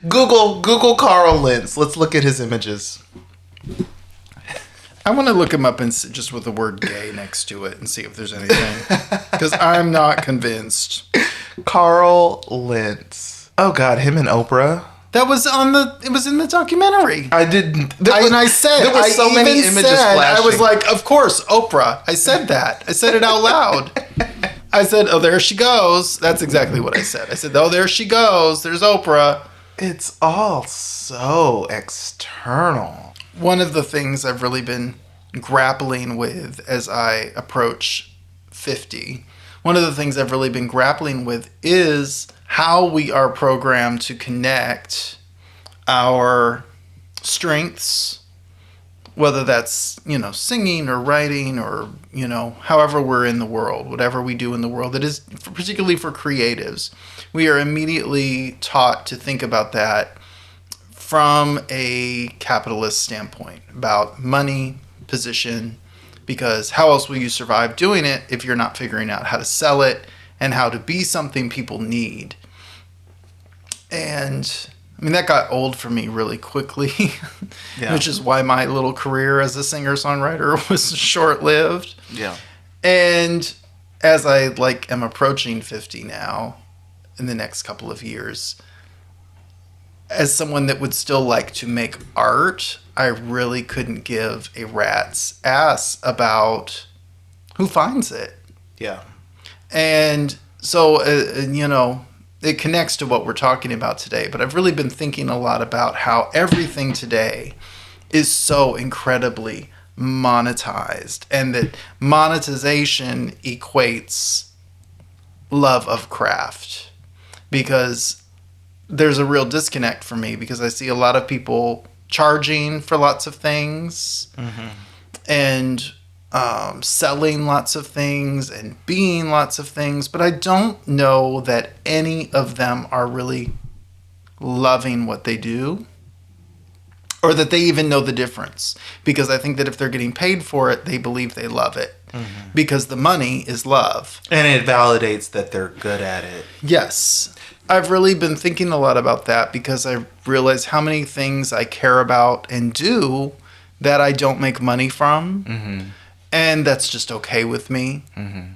Google Carl Lentz. Let's look at his images. I want to look him up and just with the word gay next to it and see if there's anything. Because I'm not convinced. Carl Lentz. Oh, God, him and Oprah. That was it was in the documentary. I didn't. I said, there were so many images flashing. I was like, of course, Oprah. I said that. I said it out loud. I said, oh, there she goes. That's exactly what I said. I said, oh, there she goes. There's Oprah. It's all so external. One of the things I've really been grappling with as I approach 50, one of the things I've really been grappling with is how we are programmed to connect our strengths, whether that's, singing or writing or, however we're in the world, whatever we do in the world. It is particularly for creatives. We are immediately taught to think about that from a capitalist standpoint, about money, position, because how else will you survive doing it if you're not figuring out how to sell it and how to be something people need? And that got old for me really quickly, yeah. Which is why my little career as a singer-songwriter was short-lived. Yeah. And as I am approaching 50 now, in the next couple of years, as someone that would still like to make art, I really couldn't give a rat's ass about who finds it. Yeah. And so, it connects to what we're talking about today, but I've really been thinking a lot about how everything today is so incredibly monetized, and that monetization equates love of craft, because there's a real disconnect for me, because I see a lot of people charging for lots of things, mm-hmm. and selling lots of things and being lots of things, but I don't know that any of them are really loving what they do, or that they even know the difference, because I think that if they're getting paid for it, they believe they love it, mm-hmm. because the money is love. And it validates that they're good at it. Yes. I've really been thinking a lot about that, because I realize how many things I care about and do that I don't make money from. Mm-hmm. And that's just okay with me. Mm-hmm.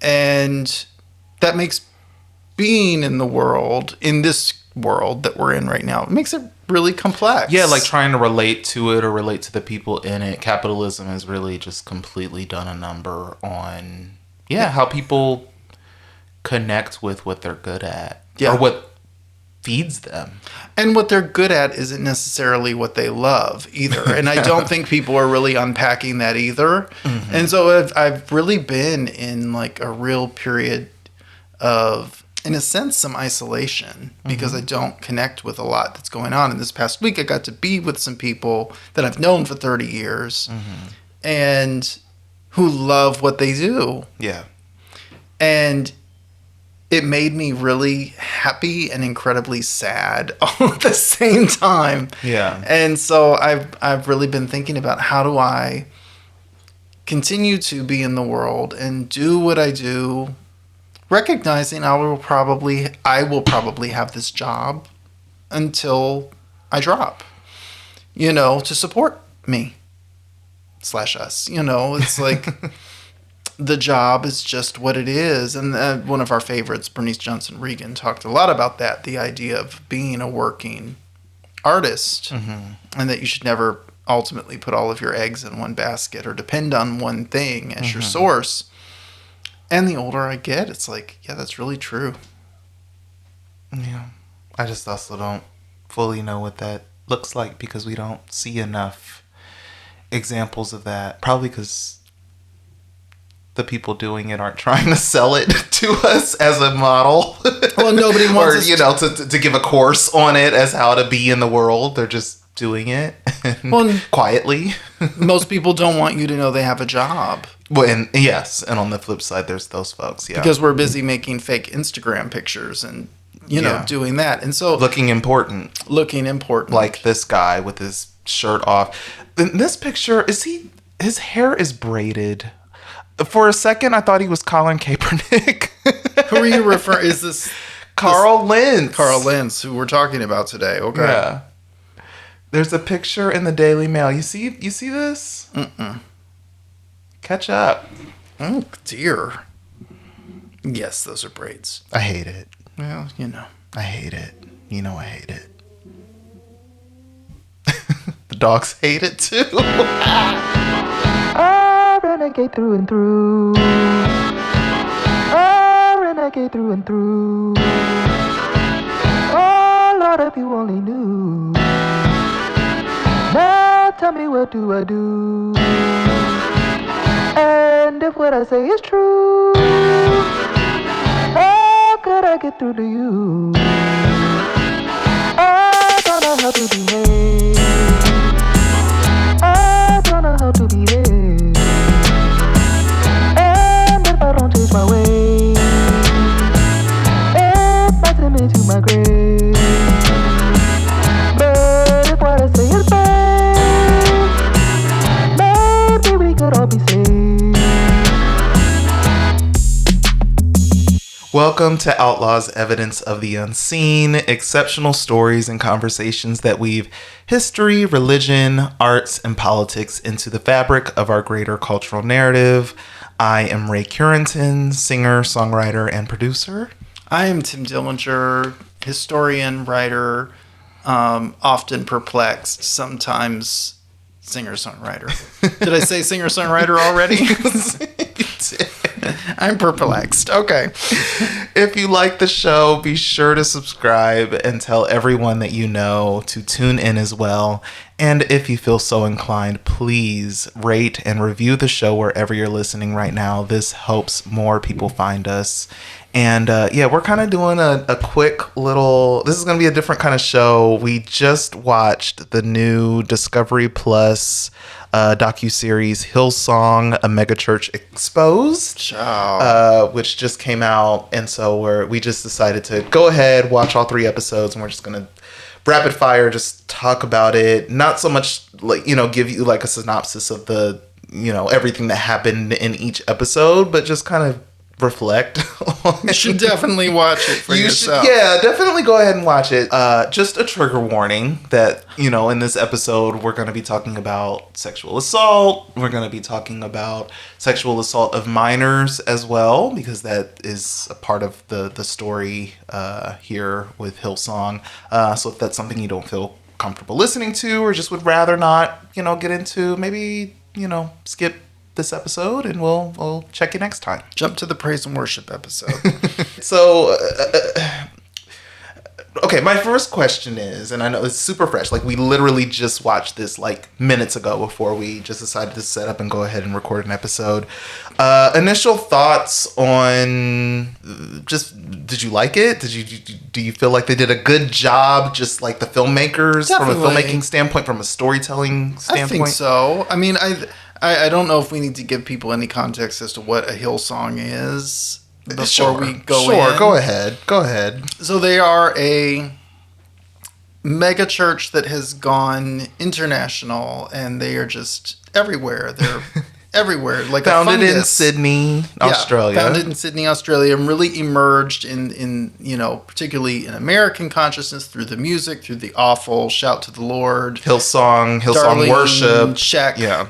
And that makes being in the world, in this world that we're in right now, it makes it really complex. Yeah, trying to relate to it or relate to the people in it. Capitalism has really just completely done a number on, how people connect with what they're good at. Yeah. Or what feeds them. And what they're good at isn't necessarily what they love either. And I don't think people are really unpacking that either. Mm-hmm. And so I've really been in a real period of, in a sense, some isolation, because mm-hmm. I don't connect with a lot that's going on. And this past week, I got to be with some people that I've known for 30 years mm-hmm. and who love what they do. Yeah. And it made me really happy and incredibly sad all at the same time. Yeah. And so I've really been thinking about, how do I continue to be in the world and do what I do, recognizing I will probably have this job until I drop, to support me / us. It's like the job is just what it is. And one of our favorites, Bernice Johnson Regan, talked a lot about that, the idea of being a working artist, mm-hmm. and that you should never ultimately put all of your eggs in one basket or depend on one thing as mm-hmm. your source. And the older I get, it's like, yeah, that's really true. Yeah. I just also don't fully know what that looks like, because we don't see enough examples of that. Probably because the people doing it aren't trying to sell it to us as a model. Well, nobody wants or, to give a course on it as how to be in the world. They're just doing it quietly. Most people don't want you to know they have a job. Well, and yes, and on the flip side, there's those folks, yeah. Because we're busy making fake Instagram pictures and, doing that. And so... Looking important. Like this guy with his shirt off. In this picture, his hair is braided. For a second, I thought he was Colin Kaepernick. Who are you referring? Is this Carl Lentz. Carl Lentz, who we're talking about today. Okay. Yeah. There's a picture in the Daily Mail. You see this? Mm-mm. Catch up. Oh, dear. Yes, those are braids. I hate it. Well, you know. I hate it. You know I hate it. The dogs hate it too. I renegade through and through. I renegade through and through. Oh, Lord, if you only knew. Now tell me, what do I do? And if what I say is true, how could I get through to you? I don't know how to behave. I don't know how to behave. And if I don't change my ways, it might send me to my grave. But if what I say is bad, maybe we could all be saved. Welcome to Outlaws Evidence of the Unseen, exceptional stories and conversations that weave history, religion, arts, and politics into the fabric of our greater cultural narrative. I am Ray Curenton, singer, songwriter, and producer. I am Tim Dillinger, historian, writer, often perplexed, sometimes singer-songwriter. Did I say singer-songwriter already? I'm perplexed. Okay. If you like the show, be sure to subscribe and tell everyone that you know to tune in as well. And if you feel so inclined, please rate and review the show wherever you're listening right now. This helps more people find us. And we're kind of doing a quick little, this is going to be a different kind of show. We just watched the new Discovery Plus docuseries Hillsong, a megachurch exposed, which just came out. And so we just decided to go ahead, watch all 3 episodes, and we're just going to rapid fire just talk about it. Not so much give you like a synopsis of the, everything that happened in each episode, but just kind of reflect on You should definitely watch it for yourself. Yeah, definitely go ahead and watch it. Just a trigger warning that, in this episode, we're going to be talking about sexual assault. We're going to be talking about sexual assault of minors as well, because that is a part of the story here with Hillsong. So if that's something you don't feel comfortable listening to, or just would rather not, get into, maybe, skip this episode, and we'll check you next time. Jump to the praise and worship episode. So, okay, my first question is, and I know it's super fresh, like we literally just watched this like minutes ago before we just decided to set up and go ahead and record an episode. Initial thoughts on did you like it? Do you feel like they did a good job, just like the filmmakers, Definitely. from a filmmaking standpoint, from a storytelling standpoint? I think so. I mean, I don't know if we need to give people any context as to what a Hillsong is before we go in. Sure, go ahead. So they are a mega church that has gone international, and they are just everywhere. They're everywhere. Like founded in Sydney, Australia. Founded in Sydney, Australia, and really emerged in particularly in American consciousness through the music, through the awful Shout to the Lord, Hillsong Darlene, worship, check. Yeah.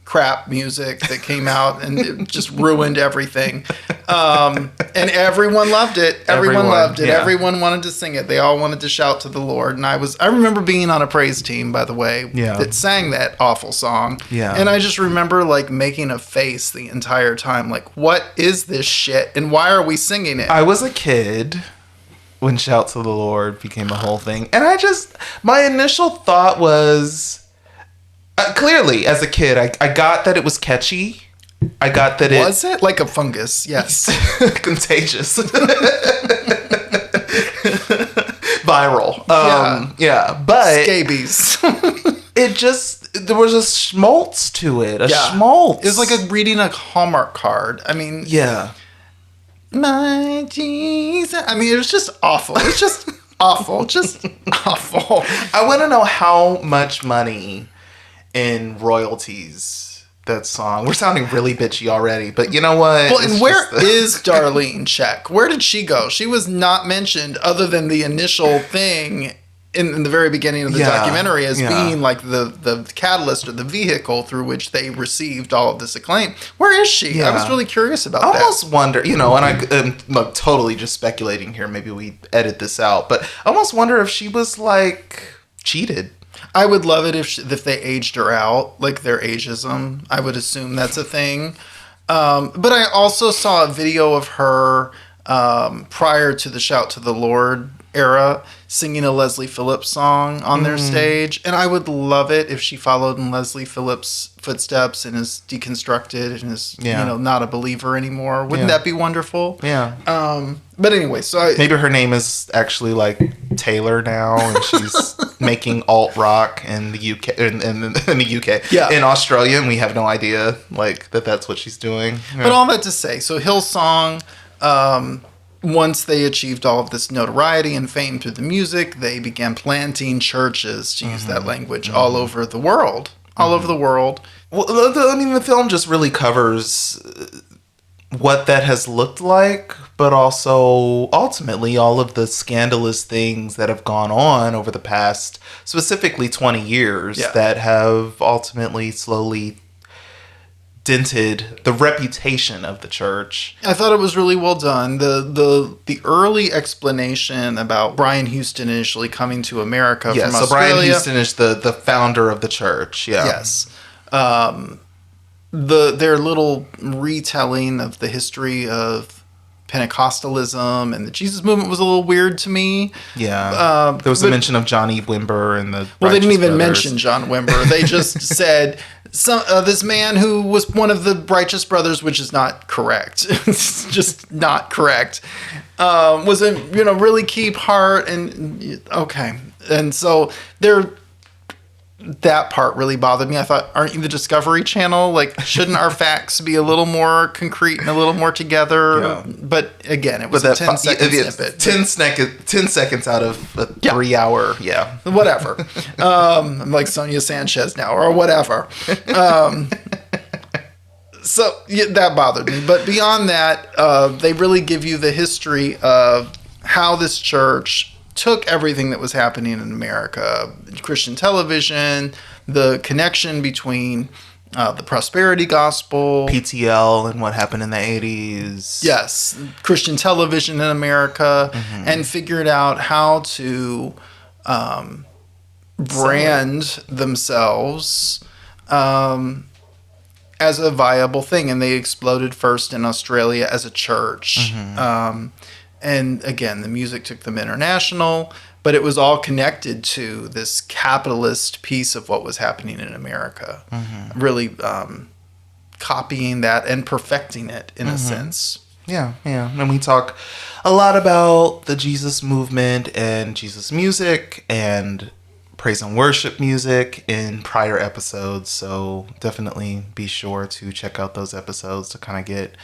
Crap music that came out and it just ruined everything. And everyone loved it. Everyone loved it. Yeah. Everyone wanted to sing it. They all wanted to shout to the Lord. And I remember being on a praise team, by the way, that sang that awful song. Yeah. And I just remember like making a face the entire time. Like, what is this shit? And why are we singing it? I was a kid when Shout to the Lord became a whole thing. And my initial thought was, clearly, as a kid, I got that it was catchy. I got that it... Was it? Like a fungus, yes. Contagious. Viral. Yeah, but... Scabies. There was a schmaltz to it. Schmaltz. It was like reading a Hallmark card. I mean... Yeah. My Jesus. I mean, it was just awful. It was just awful. Just awful. I want to know how much money in royalties that song. We're sounding really bitchy already, but you know what? Well, and where is Darlene Check? Where did she go? She was not mentioned other than the initial thing in the very beginning of the documentary as being like the catalyst or the vehicle through which they received all of this acclaim. Where is she? Yeah. I was really curious about that. I almost wonder, and I'm like, totally just speculating here. Maybe we edit this out, but I almost wonder if she was like cheated. I would love it if they aged her out, like their ageism. I would assume that's a thing. But I also saw a video of her prior to the Shout to the Lord era singing a Leslie Phillips song on their stage, and I would love it if she followed in Leslie Phillips' footsteps and is deconstructed and is not a believer anymore. Wouldn't that be wonderful? Yeah. But anyway, so maybe her name is actually like Taylor now, and she's making alt rock in the UK, in the UK, in Australia, and we have no idea like that's what she's doing. Yeah. But all that to say, so Hillsong. Once they achieved all of this notoriety and fame through the music, they began planting churches, to use that language, all over the world. All over the world. Well, the film just really covers what that has looked like, but also ultimately all of the scandalous things that have gone on over the past, specifically 20 years, that have ultimately slowly dented the reputation of the church. I thought it was really well done. The early explanation about Brian Houston initially coming to America from Australia. So Brian Houston is the founder of the church. Yeah. Yes. Their little retelling of the history of Pentecostalism and the Jesus movement was a little weird to me. Yeah. There was a mention of Johnny Wimber and the Well, they didn't even Brothers. mention John Wimber. They just said this man who was one of the Righteous Brothers, which is not correct. It's just not correct. Was a really key part, and okay. And so that part really bothered me. I thought, aren't you the Discovery Channel? Like, shouldn't our facts be a little more concrete and a little more together? Yeah. But again, it was a 10-second snippet. 10 seconds out of a 3-hour, whatever. I'm like Sonia Sanchez now, or whatever. So that bothered me. But beyond that, they really give you the history of how this church took everything that was happening in America, Christian television, the connection between the prosperity gospel, PTL, and what happened in the 80s. Yes, Christian television in America, and figured out how to brand themselves as a viable thing. And they exploded first in Australia as a church. And again, the music took them international, but it was all connected to this capitalist piece of what was happening in America. Really copying that and perfecting it in a sense. Yeah. And we talk a lot about the Jesus movement and Jesus music and praise and worship music in prior episodes. So definitely be sure to check out those episodes to kind of get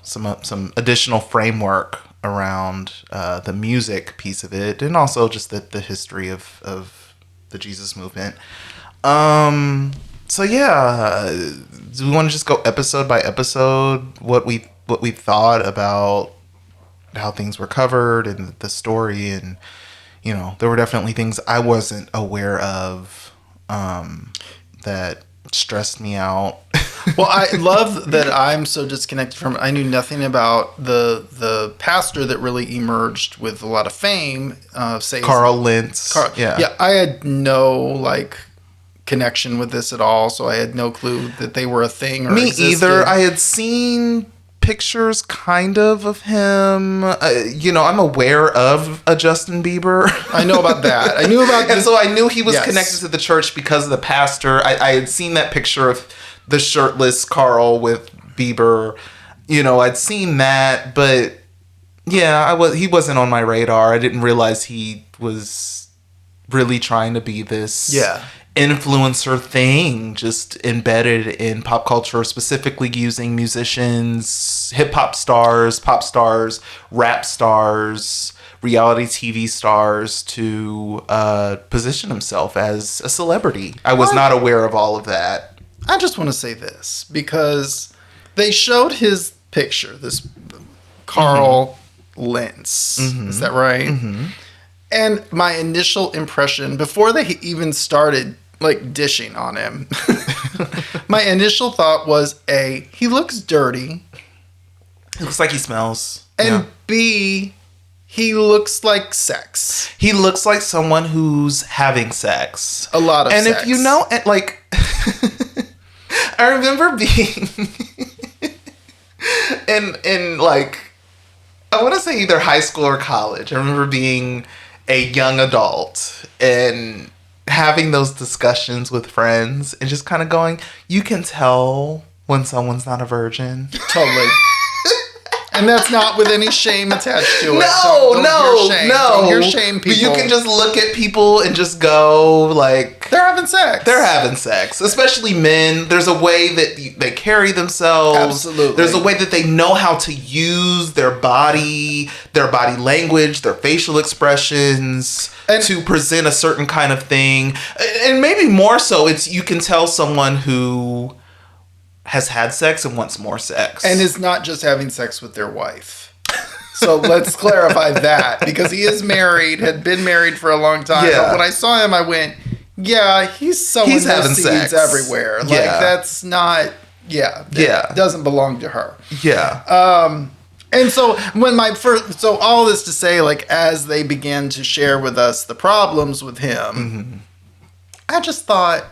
some additional framework around the music piece of it, and also just the history of the Jesus movement. So yeah, do we want to just go episode by episode what we thought about how things were covered and the story? And there were definitely things I wasn't aware of that stressed me out. Well, I love that I'm so disconnected from it. I knew nothing about the pastor that really emerged with a lot of fame. Carl Lentz. Yeah, I had no connection with this at all, so I had no clue that they were a thing. Or Me existed. either. I had seen pictures kind of him. I'm aware of a Justin Bieber. I know about that. I knew about and so I knew he was connected to the church because of the pastor. I had seen that picture of the shirtless Carl with Bieber. I'd seen that, but he wasn't on my radar. I didn't realize he was really trying to be this influencer thing, just embedded in pop culture, specifically using musicians, hip-hop stars, pop stars, rap stars, reality TV stars to position himself as a celebrity. I was not aware of all of that. I just want to say this because they showed his picture, this Carl Lentz. Is that right? And my initial impression, before they even started like dishing on him, my initial thought was A, he looks dirty. It looks like he smells. And B, he looks like sex. He looks like someone who's having sex. A lot of sex. And if you know, like, I remember being in like, I want to say either high school or college. I remember being a young adult and having those discussions with friends and just kind of going, you can tell when someone's not a virgin. Totally. And that's not with any shame attached to it. No. Don't hear shame people. But you can just look at people and just go like... They're having sex. They're having sex. Especially men. There's a way that they carry themselves. Absolutely. There's a way that they know how to use their body language, their facial expressions to present a certain kind of thing. And maybe more so, you can tell someone who has had sex and wants more sex. And is not just having sex with their wife. So let's clarify that, because he is married, had been married for a long time. Yeah. But when I saw him, I went, yeah, he's sowing those having seeds sex everywhere. Like, that's not, it doesn't belong to her. Yeah. And so so all this to say, like, as they began to share with us the problems with him, I just thought,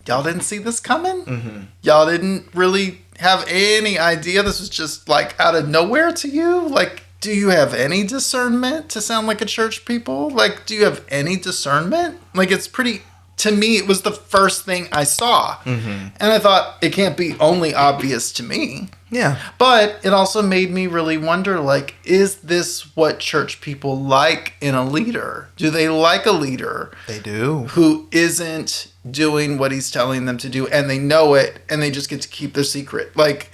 y'all didn't see this coming? Y'all didn't really have any idea this was just like out of nowhere to you? Like, do you have any discernment to sound like a church people? Like, do you have any discernment? Like, it's pretty, to me, it was the first thing I saw. And I thought, it can't be only obvious to me. Yeah. But it also made me really wonder, like, is this what church people like in a leader? Do they like a leader? They do. Who isn't doing what he's telling them to do, and they know it, and they just get to keep their secret. Like,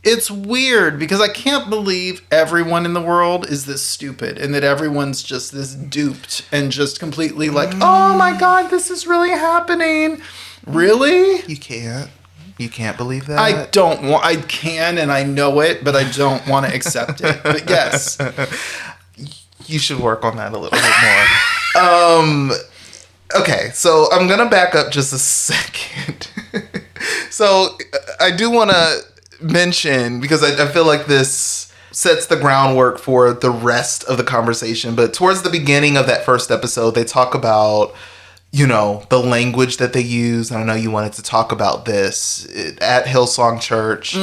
it's weird, because I can't believe everyone in the world is this stupid, and that everyone's just this duped, and just completely like, oh my God, this is really happening. Really? You can't believe that? I can, and I know it, but I don't want to accept it. But yes. You should work on that a little bit more. Okay, so I'm going to back up just a second. So I do want to mention, because I feel like this sets the groundwork for the rest of the conversation, but towards the beginning of that first episode, they talk about, you know, the language that they use. And I know you wanted to talk about this at Hillsong Church.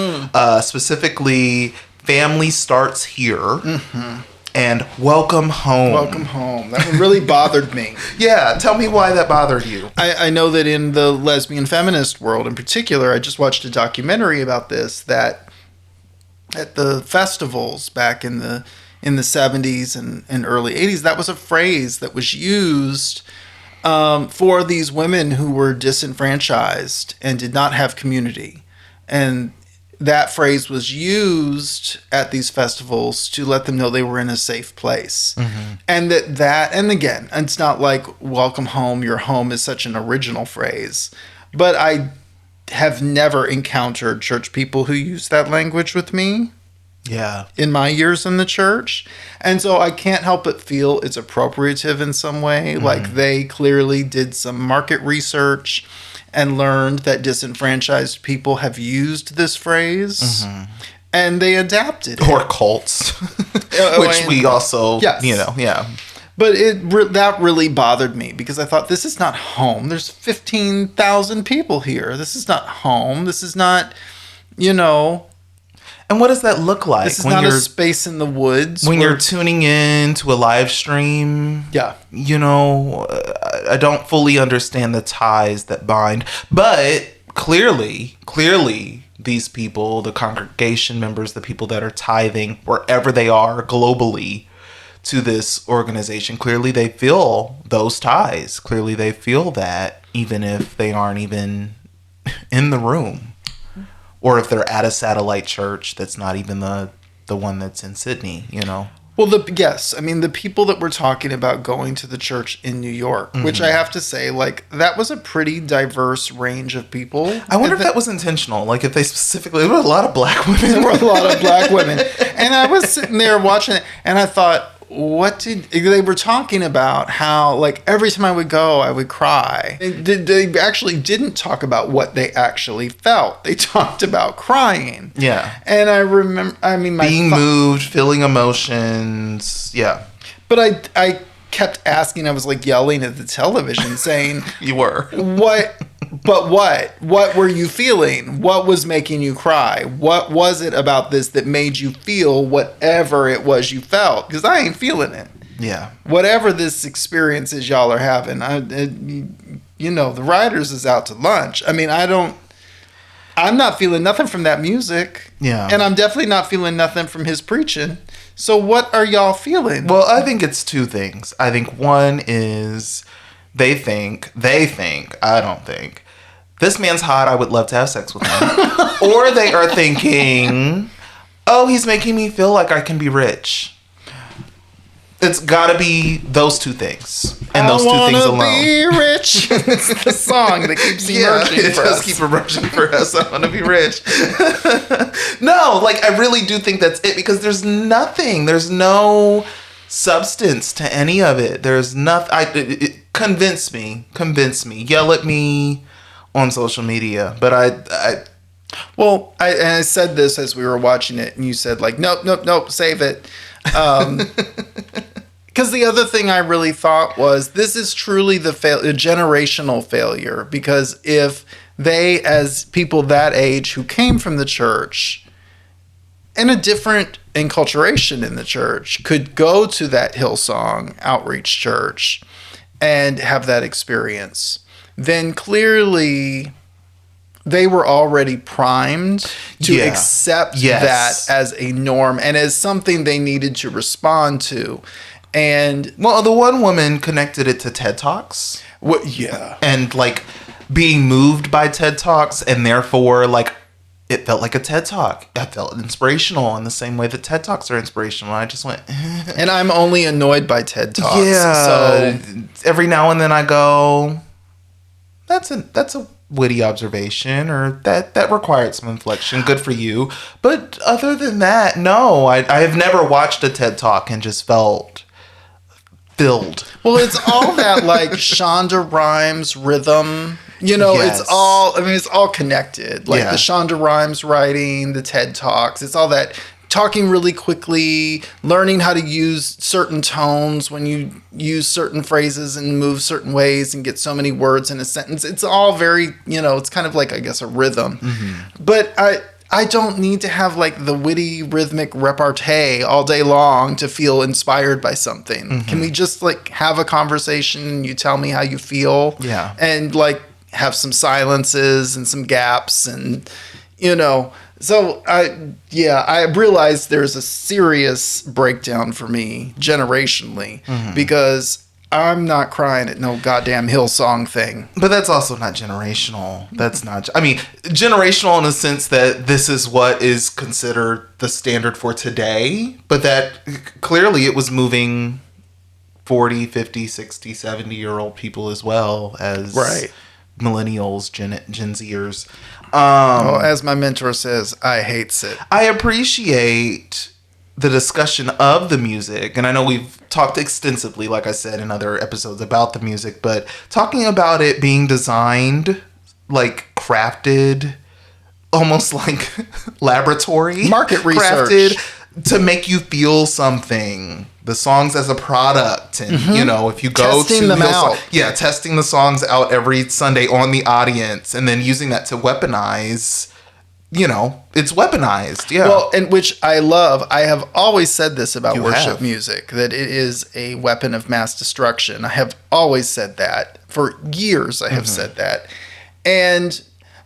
Specifically, family starts here. And welcome home. Welcome home. That one really bothered me. Yeah, tell me why that bothered you. I know that in the lesbian feminist world in particular, I just watched a documentary about this, that at the festivals back in the 70s and early 80s, that was a phrase that was used for these women who were disenfranchised and did not have community. And that phrase was used at these festivals to let them know they were in a safe place. And and again, it's not like welcome home, your home is such an original phrase, but I have never encountered church people who use that language with me. Yeah. In my years in the church. And so I can't help but feel it's appropriative in some way. Like, they clearly did some market research and learned that disenfranchised people have used this phrase, and they adapted it. Or cults, which we also, you know, yeah. But that really bothered me, because I thought, this is not home. There's 15,000 people here. This is not home. This is not, you know. And what does that look like? This is not a space in the woods. When you're tuning in to a live stream, you know, I don't fully understand the ties that bind. But clearly, these people, the congregation members, the people that are tithing, wherever they are globally to this organization, clearly they feel those ties. Clearly they feel that, even if they aren't even in the room. Or if they're at a satellite church that's not even the one that's in Sydney, you know. Well, yes, I mean the people that we're talking about going to the church in New York, which I have to say, like that was a pretty diverse range of people. I wonder if that was intentional. Like if they specifically, there were a lot of black women. There were a lot of black women, and I was sitting there watching it, and I thought, they were talking about how like every time I would go, I would cry. They actually didn't talk about what they actually felt. They talked about crying. Yeah. And I remember, I mean, being moved, feeling emotions. Yeah. But I kept asking, I was like yelling at the television saying, You were. What? But what were you feeling? What was making you cry? What was it about this that made you feel whatever it was you felt? Because I ain't feeling it. Yeah. Whatever this experience is y'all are having, the writers is out to lunch. I mean, I'm not feeling nothing from that music. Yeah. And I'm definitely not feeling nothing from his preaching. So what are y'all feeling? Well, I think it's two things. I think one is they think, I don't think, this man's hot, I would love to have sex with him. Or they are thinking, oh, he's making me feel like I can be rich. It's got to be those two things. And those two things alone. I wanna be rich. It's the song that keeps emerging it for does us. keep emerging for us. I want to be rich. No, like I really do think that's it because there's nothing. There's no substance to any of it. There's nothing. Convince me. Yell at me on social media. But I said this as we were watching it, and you said like, nope, save it. Because the other thing I really thought was this is truly a generational failure. Because if they, as people that age who came from the church, and a different enculturation in the church, could go to that Hillsong outreach church and have that experience, then clearly they were already primed to accept that as a norm and as something they needed to respond to. And well, the one woman connected it to TED Talks. Yeah. And like being moved by TED Talks, and therefore like it felt like a TED Talk. I felt inspirational in the same way that TED Talks are inspirational. I just went and I'm only annoyed by TED Talks. Yeah. So every now and then I go, that's a witty observation, or that required some inflection. Good for you. But other than that, no. I have never watched a TED Talk and just felt filled. Well, it's all that like Shonda Rhimes rhythm. Yes. It's all connected. Like the Shonda Rhimes writing, the TED Talks, it's all that talking really quickly, learning how to use certain tones when you use certain phrases and move certain ways and get so many words in a sentence. It's all very, it's kind of like, I guess, a rhythm. Mm-hmm. But I don't need to have like the witty rhythmic repartee all day long to feel inspired by something. Mm-hmm. Can we just like have a conversation and you tell me how you feel? Yeah. And like have some silences and some gaps and, So I realized there's a serious breakdown for me generationally because I'm not crying at no goddamn Hillsong thing. But that's also not generational. That's not, generational in the sense that this is what is considered the standard for today, but that clearly it was moving 40, 50, 60, 70-year-old people as well as millennials, Gen Zers. As my mentor says, I hates it. I appreciate the discussion of the music, and I know we've talked extensively, like I said in other episodes, about the music, but talking about it being designed, like crafted, almost like laboratory. Market research. Crafted to make you feel something. The songs as a product, and if you go testing to them out. Testing the songs out every Sunday on the audience, and then using that to weaponize. It's weaponized. Yeah. Well, and which I love. I have always said this about worship music, that it is a weapon of mass destruction. I have always said that for years. I have said that, and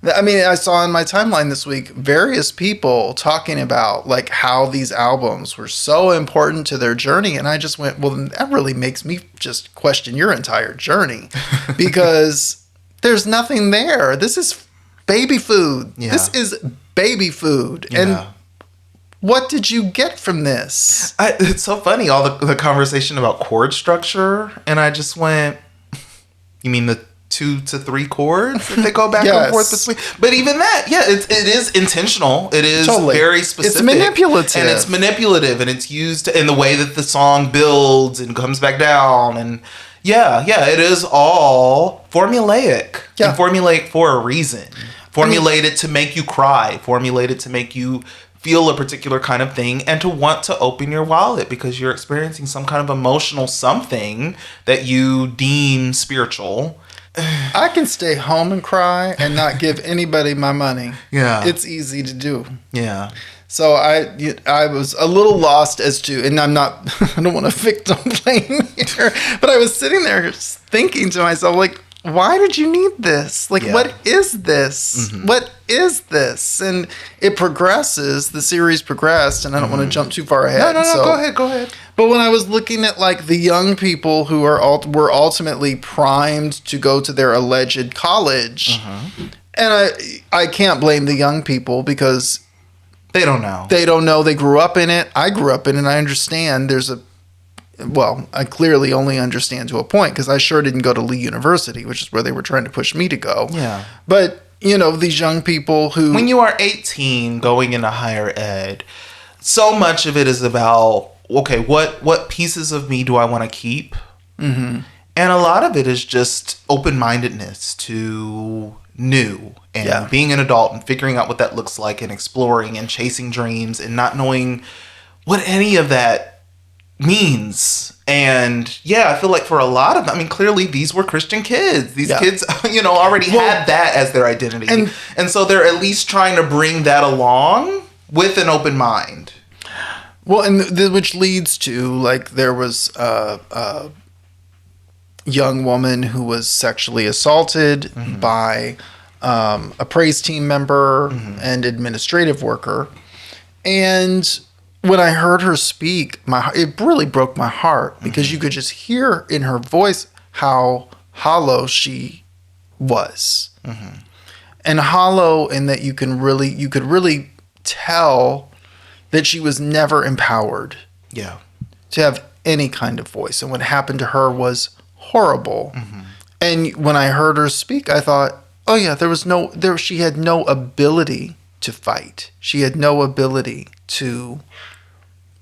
I saw in my timeline this week various people talking about like how these albums were so important to their journey. And I just went, well, that really makes me just question your entire journey because there's nothing there. This is baby food. Yeah. This is baby food. Yeah. And What did you get from this? It's so funny, all the conversation about chord structure, and I just went, you mean the 2 to 3 chords that they go back and forth between? But even that, yeah, it is intentional. It is very specific. It's manipulative. And it's manipulative, and it's used in the way that the song builds and comes back down. And yeah, it is all formulaic. Yeah. And formulaic for a reason. Formulated to make you cry. Formulated to make you feel a particular kind of thing and to want to open your wallet because you're experiencing some kind of emotional something that you deem spiritual. I can stay home and cry and not give anybody my money. Yeah. It's easy to do. Yeah. So I was a little lost as to, and I'm not, I don't want to victim blame here, but I was sitting there thinking to myself, like, why did you need this? Like, what is this? Mm-hmm. What is this? And it progresses, the series progressed, and I don't want to jump too far ahead. No, go ahead. But when I was looking at, like, the young people who were ultimately primed to go to their alleged college, and I can't blame the young people because they don't know. They don't know. They grew up in it. I grew up in it. I understand I clearly only understand to a point because I sure didn't go to Lee University, which is where they were trying to push me to go. Yeah. But, these young people who... When you are 18 going into higher ed, so much of it is about, okay, what pieces of me do I want to keep? Mm-hmm. And a lot of it is just open-mindedness to new and being an adult and figuring out what that looks like and exploring and chasing dreams and not knowing what any of that means. And I feel like for a lot of them, clearly these were Christian kids. These kids, already had that as their identity. And so they're at least trying to bring that along with an open mind. Well, and which leads to, like, there was a young woman who was sexually assaulted by a praise team member and administrative worker. And when I heard her speak, it really broke my heart because you could just hear in her voice how hollow she was. And hollow in that you could really tell that she was never empowered to have any kind of voice. And what happened to her was horrible. And when I heard her speak, I thought, oh yeah, she had no ability to fight. She had no ability to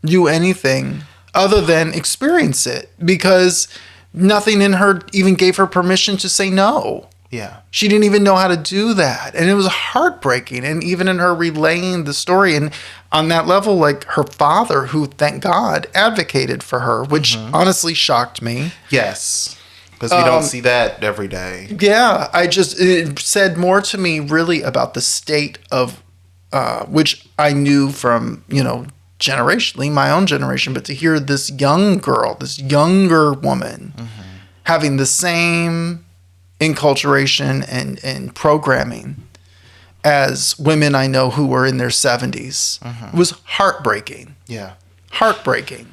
do anything other than experience it because nothing in her even gave her permission to say no. Yeah. She didn't even know how to do that. And it was heartbreaking. And even in her relaying the story and on that level, like her father, who, thank God, advocated for her, which honestly shocked me. Yes. Because we don't see that every day. Yeah. It said more to me really about the state of, which I knew from, generationally, my own generation, but to hear this young girl, this younger woman having the same enculturation and programming as women I know who were in their 70s was heartbreaking. Yeah. Heartbreaking.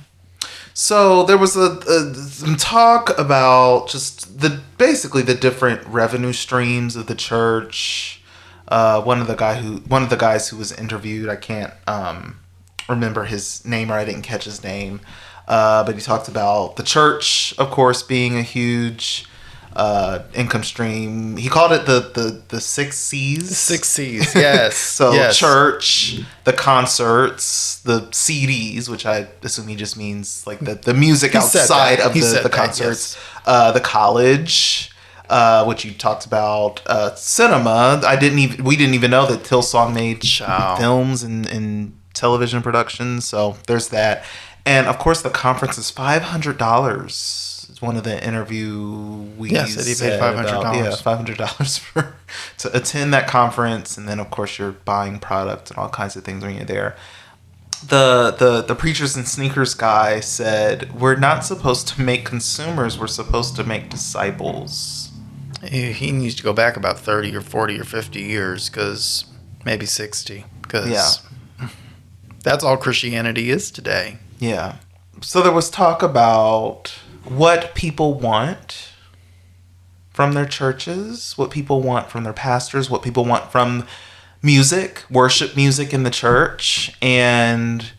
So there was some talk about just basically the different revenue streams of the church. One of the guys who was interviewed, I can't remember his name, or I didn't catch his name, but he talked about the church, of course, being a huge income stream. He called it the 6 C's. 6 C's, yes. So church, the concerts, the CDs, which I assume he just means like the music outside of the concerts, the college, which you talked about, cinema. We didn't even know that Hillsong made films and television productions. So there's that. And of course the conference is $500. One of the interviewees said he paid $500. $500 to attend that conference, and then of course you're buying product and all kinds of things when you're there. The Preachers and Sneakers guy said, "We're not supposed to make consumers. We're supposed to make disciples." He needs to go back about 30 or 40 or 50 years, because maybe 60, because that's all Christianity is today. Yeah. So there was talk about what people want from their churches, what people want from their pastors, what people want from music, worship music in the church, and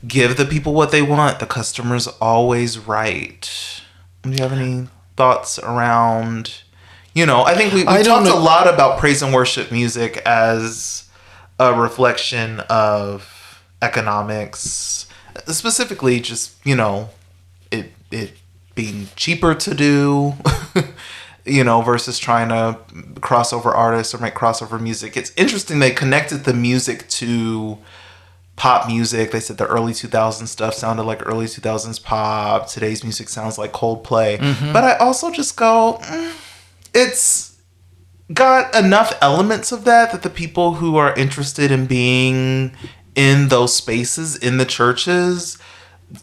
give the people what they want. The customer's always right. Do you have any thoughts around, I think we I don't talked a know. lot about praise and worship music as a reflection of economics, specifically just, it being cheaper to do, versus trying to crossover artists or make crossover music. It's interesting they connected the music to pop music. They said the early 2000s stuff sounded like early 2000s pop. Today's music sounds like Coldplay. But I also just go, it's got enough elements of that the people who are interested in being in those spaces in the churches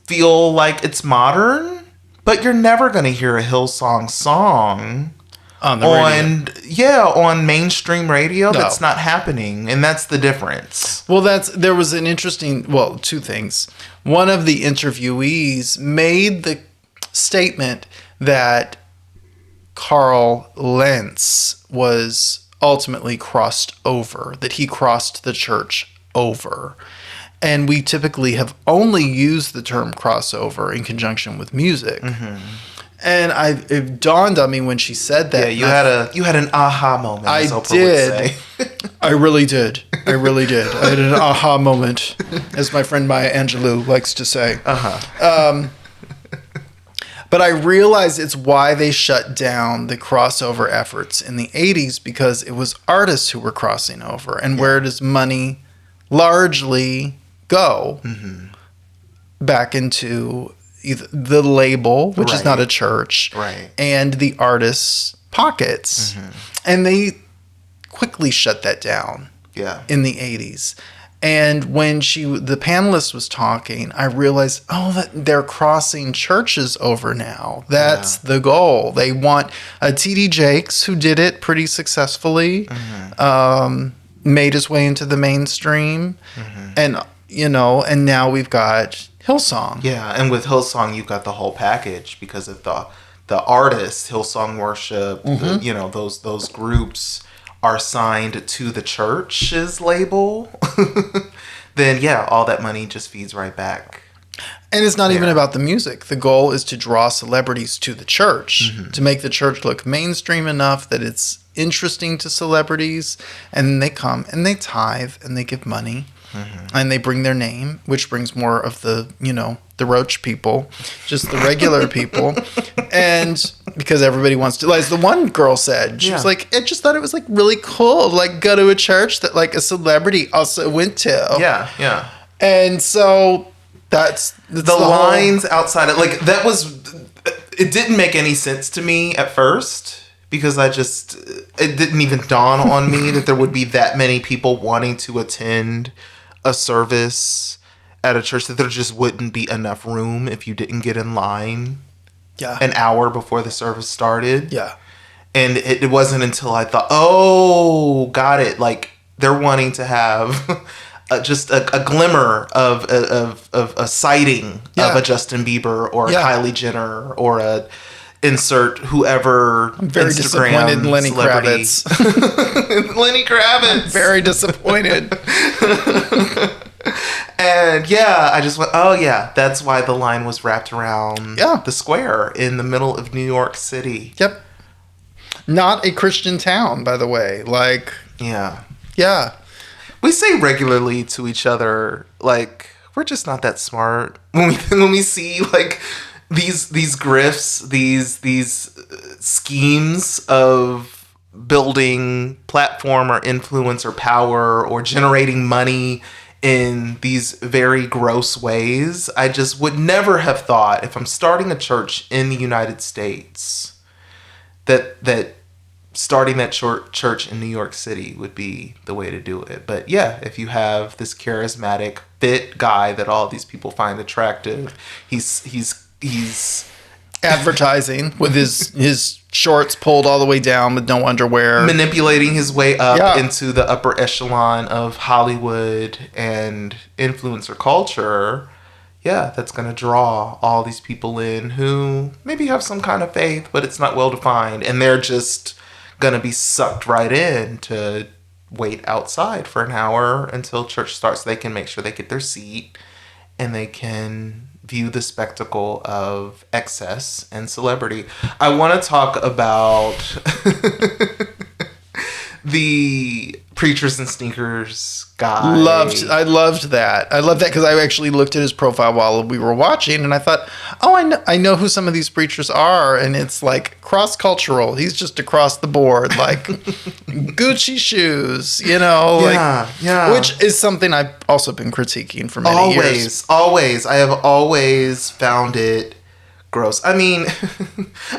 feel like it's modern, but you're never going to hear a Hillsong song On the radio. on mainstream radio. No. That's not happening, and that's the difference. Well, there was an interesting, two things. One of the interviewees made the statement that Carl Lentz was ultimately crossed over, that he crossed the church over. And we typically have only used the term crossover in conjunction with music. And it dawned on me when she said that. Yeah, you had an aha moment. I as Oprah did. Would say. I really did. I had an aha moment, as my friend Maya Angelou likes to say. But I realized it's why they shut down the crossover efforts in the 80s, because it was artists who were crossing over. And where does money largely go? Back into either the label, which is not a church, and the artist's pockets. And they quickly shut that down in the 80s. And when the panelist was talking, I realized, that they're crossing churches over now. That's the goal. They want T.D. Jakes, who did it pretty successfully, made his way into the mainstream. And, and now we've got Hillsong. Yeah, and with Hillsong, you've got the whole package because of the artists, Hillsong Worship, those groups are signed to the church's label. Then all that money just feeds right back. And it's not even about the music. The goal is to draw celebrities to the church, to make the church look mainstream enough that it's interesting to celebrities. And then they come and they tithe and they give money. And they bring their name, which brings more of the, the roach people, just the regular people. And because everybody wants to, like the one girl said, she was like, I just thought it was like really cool, like go to a church that like a celebrity also went to. Yeah. And so that's the lines outside of, like, it didn't make any sense to me at first. Because it didn't even dawn on me that there would be that many people wanting to attend a service at a church, that there just wouldn't be enough room if you didn't get in line an hour before the service started. And it wasn't until I thought, got it. Like, they're wanting to have just a glimmer of a sighting of a Justin Bieber or a Kylie Jenner or a insert whoever. I'm very disappointed in Lenny Kravitz. Lenny Kravitz. I'm very disappointed. And I just went, that's why the line was wrapped around the square in the middle of New York City. Yep. Not a Christian town, by the way. Like, yeah. We say regularly to each other, like, we're just not that smart when we see like these grifts, these schemes of building platform or influence or power or generating money in these very gross ways. I just would never have thought, if I'm starting a church in the United States, that starting that church in New York City would be the way to do it. But if you have this charismatic, fit guy that all these people find attractive, he's advertising with his shorts pulled all the way down with no underwear, manipulating his way up into the upper echelon of Hollywood and influencer culture. That's going to draw all these people in who maybe have some kind of faith, but it's not well defined, and they're just going to be sucked right in to wait outside for an hour until church starts. They can make sure they get their seat and they can view the spectacle of excess and celebrity. I want to talk about the Preachers and Sneakers guy. I loved that. I loved that because I actually looked at his profile while we were watching, and I thought, oh, I know who some of these preachers are, and it's like cross-cultural. He's just across the board, like Gucci shoes, yeah. Which is something I've also been critiquing for many years. Always. I have always found it gross. I mean,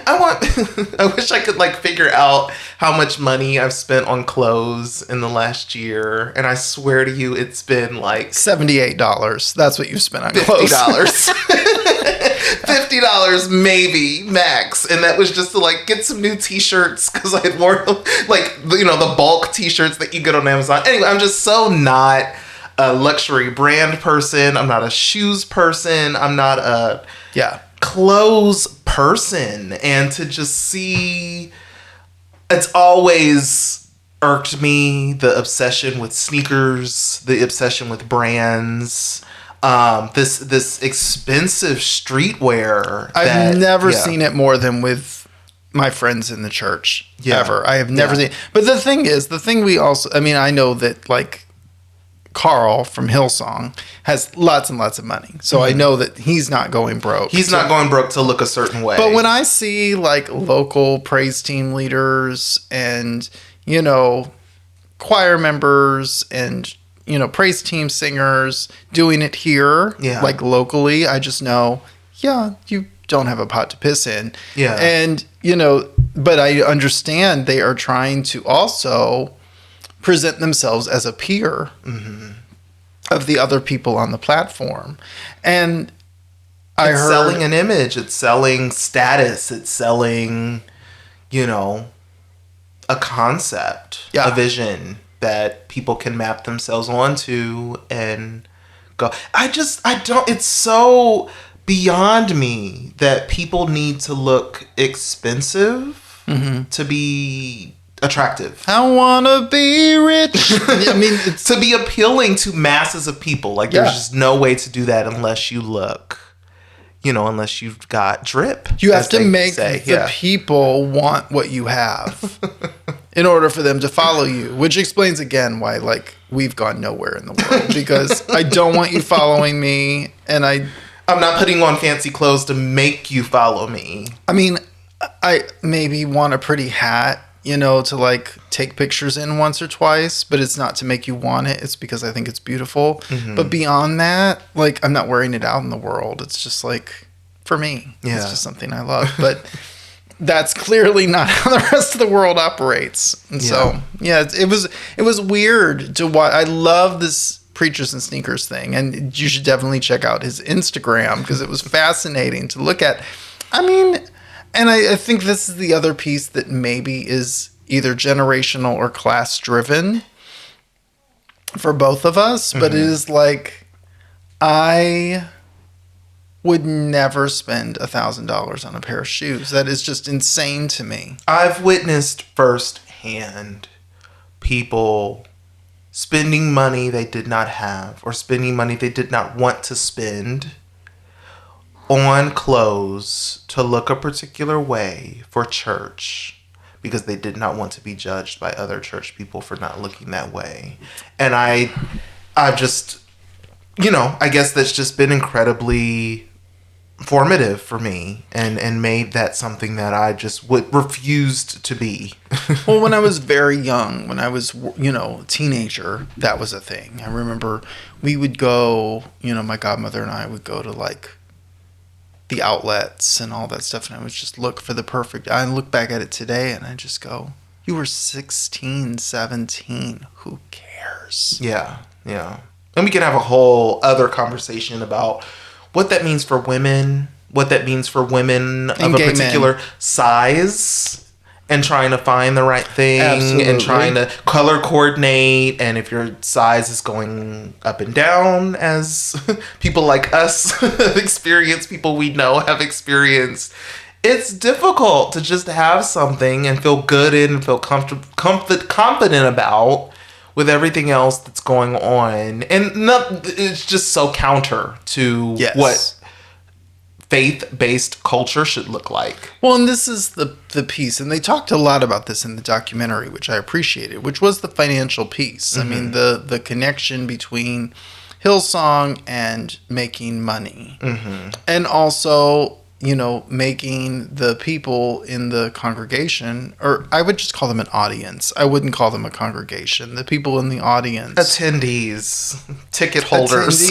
I wish I could like figure out how much money I've spent on clothes in the last year, and I swear to you, it's been like $78. That's what you've spent on clothes. $50 maybe max, and that was just to like get some new t-shirts because I had worn like the bulk t-shirts that you get on Amazon. Anyway, I'm just so not a luxury brand person. I'm not a shoes person. I'm not a clothes person, and to just see, it's always irked me, the obsession with sneakers, the obsession with brands, this expensive streetwear. I've never seen it more than with my friends in the church ever. I have never seen it. But the thing we also, I know that like Carl from Hillsong has lots and lots of money. So I know that he's not going broke. He's not going broke to look a certain way. But when I see like local praise team leaders and, choir members and, praise team singers doing it here, like locally, I just know, you don't have a pot to piss in. Yeah. And, but I understand they are trying to also present themselves as a peer of the other people on the platform. And it's selling an image, it's selling status, it's selling, a concept, a vision that people can map themselves onto and go. It's so beyond me that people need to look expensive to be attractive. I want to be rich. It's to be appealing to masses of people. Like, there's just no way to do that unless you look, unless you've got drip. You have to make the people want what you have in order for them to follow you, which explains again why, like, we've gone nowhere in the world, because I don't want you following me, and I'm not putting on fancy clothes to make you follow me. I maybe want a pretty hat, to like take pictures in once or twice, but it's not to make you want it. It's because I think it's beautiful. But beyond that, like, I'm not wearing it out in the world. It's just like, for me, it's just something I love. But that's clearly not how the rest of the world operates. And so, it was weird to watch. I love this Preachers and Sneakers thing, and you should definitely check out his Instagram because it was fascinating to look at. And I think this is the other piece that maybe is either generational or class driven for both of us. But it is like, I would never spend $1,000 on a pair of shoes. That is just insane to me. I've witnessed firsthand people spending money they did not have, or spending money they did not want to spend on clothes to look a particular way for church because they did not want to be judged by other church people for not looking that way. And I just, I guess that's just been incredibly formative for me and made that something that I just refused to be. Well, when I was very young, when I was, a teenager, that was a thing. I remember we would go, my godmother and I would go to like the outlets and all that stuff, and I would just look for the perfect. I look back at it today and I just go, you were 16, 17. Who cares? Yeah. And we can have a whole other conversation about what that means for women, of a particular size, and trying to find the right thing. Absolutely. And trying to color coordinate, and if your size is going up and down, as people like us have experienced, people we know have experienced, it's difficult to just have something and feel good in and feel confident about with everything else that's going on. And it's just so counter to what faith-based culture should look like. Well, and this is the piece, and they talked a lot about this in the documentary, which I appreciated, which was the financial piece. I mean, the connection between Hillsong and making money. And also, you know, making the people in the congregation, or I would just call them an audience. I wouldn't call them a congregation. The people in the audience. Attendees, ticket holders,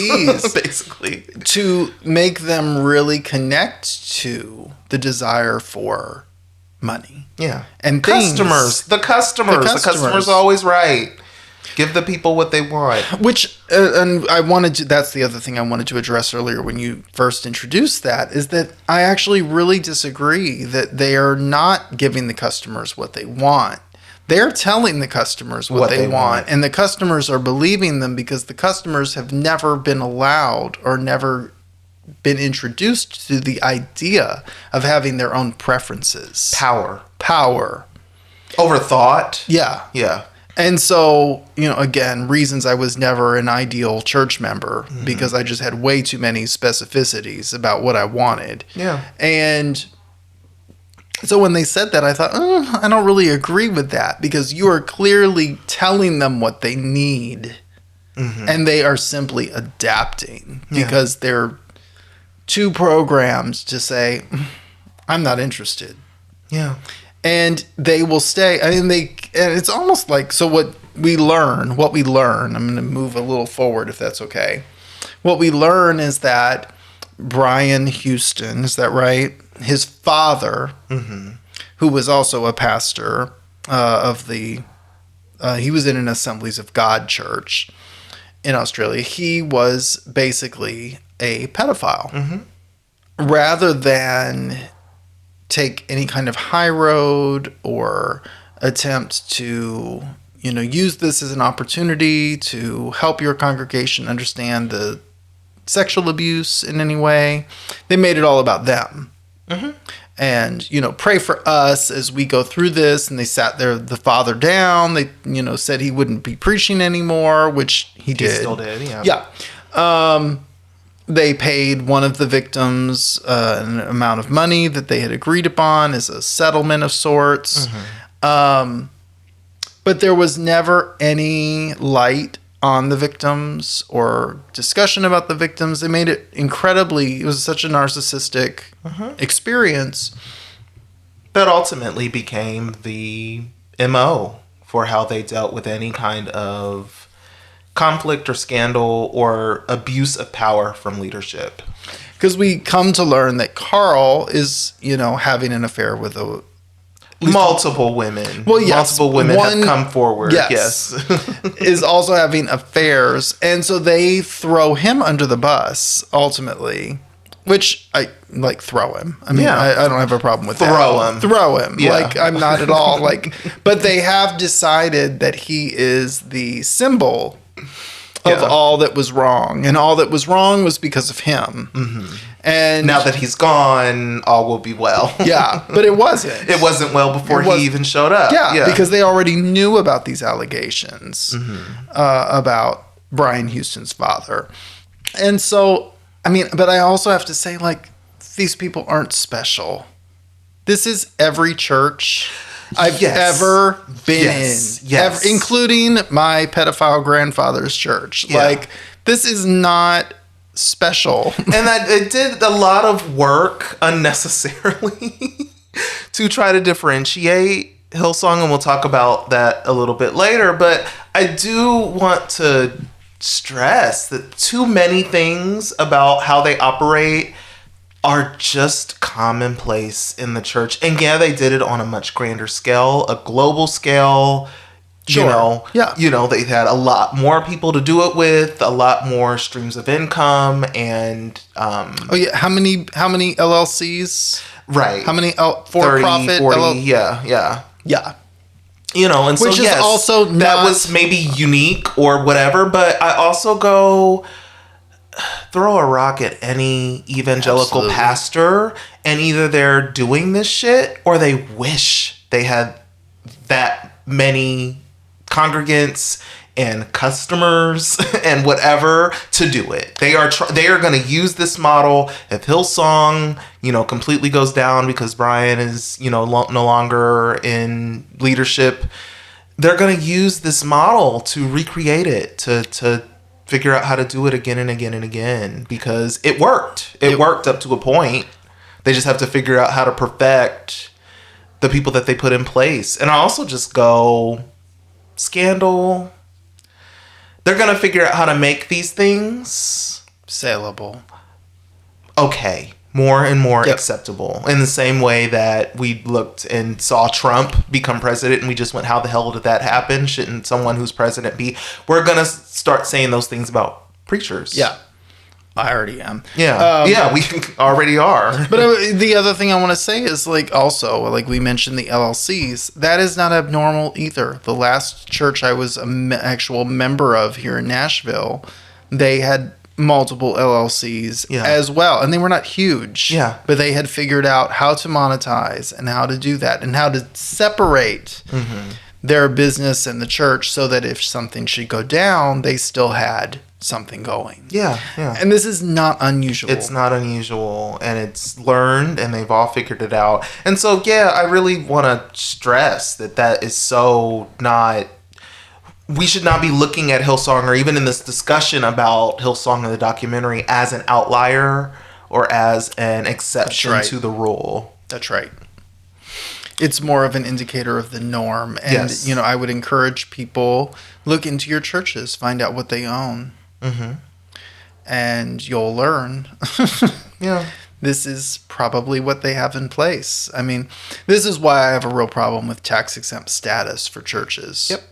basically. To make them really connect to the desire for money. Yeah. And customers. The customer's always right. Give the people what they want. Which, and I wanted to, that's the other thing I wanted to address earlier when you first introduced that, is that I actually really disagree that they are not giving the customers what they want. They're telling the customers what they want. And the customers are believing them because the customers have never been allowed or never been introduced to the idea of having their own preferences. Power. Over thought. Yeah. And so, you know, again, reasons I was never an ideal church member because I just had way too many specificities about what I wanted. Yeah. And so when they said that, I thought, I don't really agree with that because you are clearly telling them what they need and they are simply adapting because they're too programmed to say, I'm not interested. Yeah. And they will stay. I mean, and it's almost like, so what we learn, I'm going to move a little forward if that's okay. What we learn is that Brian Houston, is that right? His father, who was also a pastor he was in an Assemblies of God church in Australia. He was basically a pedophile. Rather than take any kind of high road or attempt to, you know, use this as an opportunity to help your congregation understand the sexual abuse in any way. They made it all about them. And, you know, pray for us as we go through this. And they sat the father down. They, you know, said he wouldn't be preaching anymore, which he did. He still did, Yeah. They paid one of the victims an amount of money that they had agreed upon as a settlement of sorts. But there was never any light on the victims or discussion about the victims. They made it it was such a narcissistic experience. That ultimately became the MO for how they dealt with any kind of conflict or scandal or abuse of power from leadership. Because we come to learn that Carl is, you know, having an affair with multiple women. Well, yes. Multiple women have come forward. Yes. Is also having affairs. And so they throw him under the bus, ultimately. Which, I like, throw him. I mean, I don't have a problem with that. Throw him. Yeah. Like, I'm not at all, like... But they have decided that he is the symbol of all that was wrong. And all that was wrong was because of him. And now that he's gone, all will be well. Yeah, but it wasn't. It wasn't well before he even showed up. Yeah, because they already knew about these allegations about Brian Houston's father. And so, I mean, but I also have to say, like, these people aren't special. This is every church I've ever been in, including my pedophile grandfather's church. Yeah. Like, this is not special. And it did a lot of work unnecessarily to try to differentiate Hillsong, and we'll talk about that a little bit later. But I do want to stress that too many things about how they operate are just commonplace in the church. And yeah, they did it on a much grander scale, a global scale. Sure. You know, they had a lot more people to do it with, a lot more streams of income, and how many LLCs? Right. How many for-profit 40, yeah. You know, and which so is also that was maybe unique or whatever, but I also go throw a rock at any evangelical pastor, and either they're doing this shit or they wish they had that many congregants and customers and whatever to do it. They are going to use this model. If Hillsong, completely goes down because Brian is, no longer in leadership, they're going to use this model to recreate it, to figure out how to do it again and again and again, because it worked. It worked up to a point. They just have to figure out how to perfect the people that they put in place. And I also just go, Scandal, they're going to figure out how to make these things saleable. Okay. More and more acceptable. In the same way that we looked and saw Trump become president and we just went, how the hell did that happen? Shouldn't someone who's president be? We're going to start saying those things about preachers. Yeah. I already am. Yeah. We already are. But the other thing I want to say is, also, we mentioned the LLCs. That is not abnormal either. The last church I was an actual member of here in Nashville, they had multiple LLCs as well. And they were not huge. Yeah. But they had figured out how to monetize and how to do that and how to separate their business and the church so that if something should go down, they still had something going. Yeah. And this is not unusual. It's not unusual, and it's learned, and they've all figured it out. And so, I really want to stress that is so not... We should not be looking at Hillsong, or even in this discussion about Hillsong and the documentary, as an outlier or as an exception to the rule. That's right. It's more of an indicator of the norm. And, I would encourage people, look into your churches, find out what they own. Mm-hmm. And you'll learn. This is probably what they have in place. I mean, this is why I have a real problem with tax-exempt status for churches. Yep.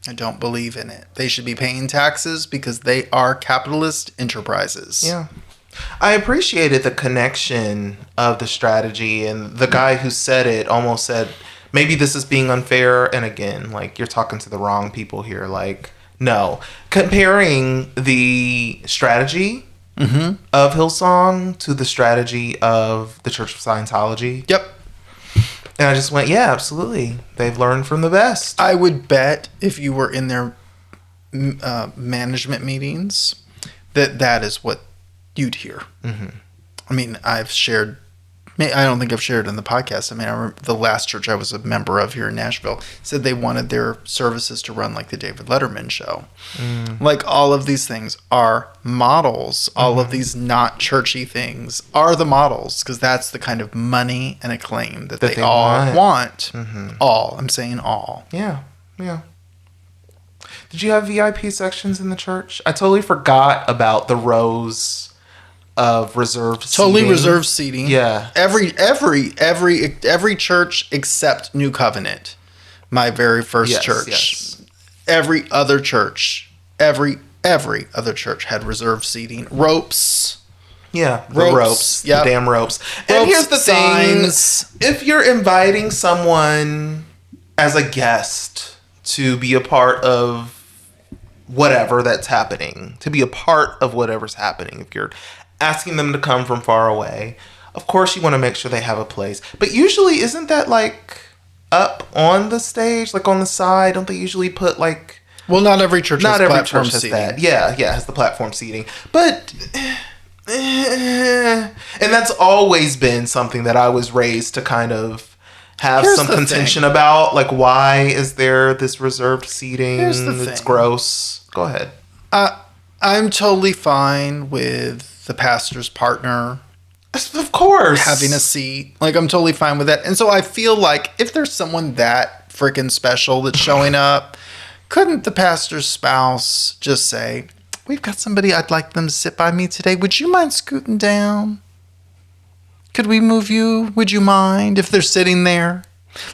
I don't believe in it. They should be paying taxes because they are capitalist enterprises. Yeah. I appreciated the connection of the strategy, and the guy who said it almost said, maybe this is being unfair. And again, you're talking to the wrong people here. No. Comparing the strategy of Hillsong to the strategy of the Church of Scientology. Yep. And I just went, yeah, absolutely. They've learned from the best. I would bet if you were in their management meetings, that is what you'd hear. Mm-hmm. I mean, I don't think I've shared in the podcast. I mean, I remember the last church I was a member of here in Nashville said they wanted their services to run like the David Letterman show. All of these things are models. All of these not churchy things are the models, because that's the kind of money and acclaim that they all want. All. I'm saying all. Yeah. Did you have VIP sections in the church? I totally forgot about the rows of reserved seating. Totally reserved seating. Yeah. Every church except New Covenant, my very first church. Yes. Every other church, every other church had reserved seating. Ropes. Yeah, the ropes. Yep. The damn ropes. And here's the signs. thing. If you're inviting someone as a guest to be a part of whatever that's happening, if you're asking them to come from far away, of course you want to make sure they have a place. But usually, isn't that up on the stage, on the side? Don't they usually put Well, not every church has platform church has seating. that. Yeah, has the platform seating. But and that's always been something that I was raised to kind of have some contention about. Why is there this reserved seating? It's gross. Go ahead. I'm totally fine with the pastor's partner, of course, having a seat. I'm totally fine with that. And so I feel if there's someone that freaking special that's showing up, couldn't the pastor's spouse just say, we've got somebody, I'd like them to sit by me today. Would you mind scooting down? Could we move you? Would you mind if they're sitting there?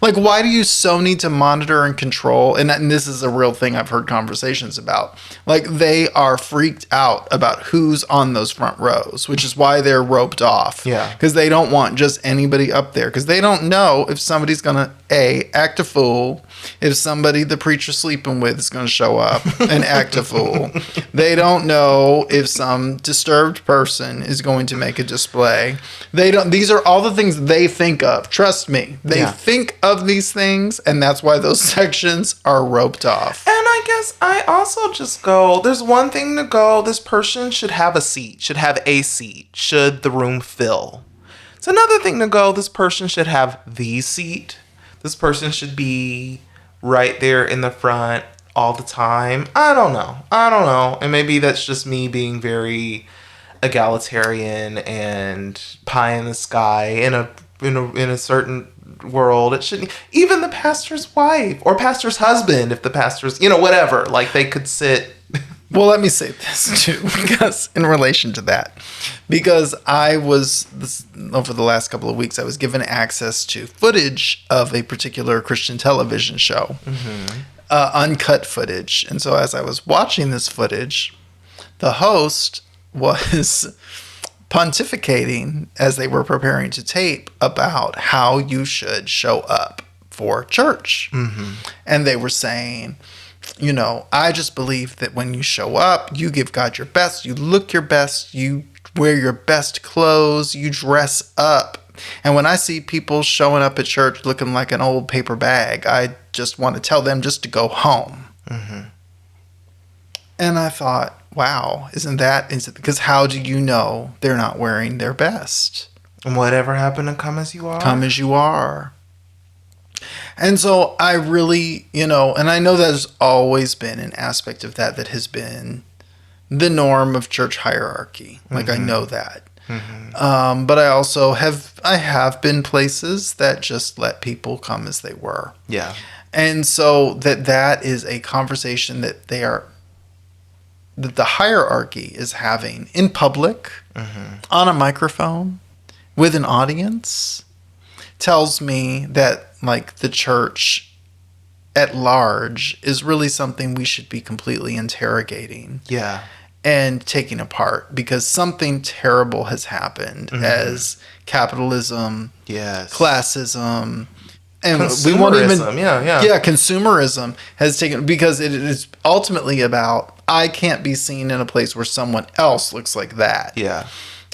Why do you so need to monitor and control? And this is a real thing I've heard conversations about. They are freaked out about who's on those front rows, which is why they're roped off. Yeah. Because they don't want just anybody up there. Because they don't know if somebody's going to, act a fool. If somebody the preacher's sleeping with is going to show up and act a fool. They don't know if some disturbed person is going to make a display. These are all the things they think of. Trust me. They think think of these things, and that's why those sections are roped off. And I guess I also just go, there's one thing to go, this person should have a seat, should have a seat, should the room fill. It's another thing to go, this person should have the seat. This person should be right there in the front all the time. I don't know. And maybe that's just me being very egalitarian and pie in the sky in a certain world. It shouldn't, even the pastor's wife or pastor's husband, if the pastor's, whatever, like they could sit. Well, let me say this too, because in relation to that, because over the last couple of weeks, I was given access to footage of a particular Christian television show, uncut footage. And so as I was watching this footage, the host was pontificating as they were preparing to tape about how you should show up for church. And they were saying, I just believe that when you show up, you give God your best, you look your best, you wear your best clothes, you dress up. And when I see people showing up at church looking like an old paper bag, I just want to tell them just to go home. And I thought, wow, because how do you know they're not wearing their best? And whatever happened to come as you are? Come as you are. And so I really, and I know there's always been an aspect of that has been the norm of church hierarchy. Like, I know that. But I also have been places that just let people come as they were. Yeah. And so that is a conversation that that the hierarchy is having in public, on a microphone, with an audience, tells me that, like, the church at large is really something we should be completely interrogating. Yeah. And taking apart, because something terrible has happened as capitalism, classism, and we won't even consumerism has taken, because it is ultimately about, I can't be seen in a place where someone else looks like that,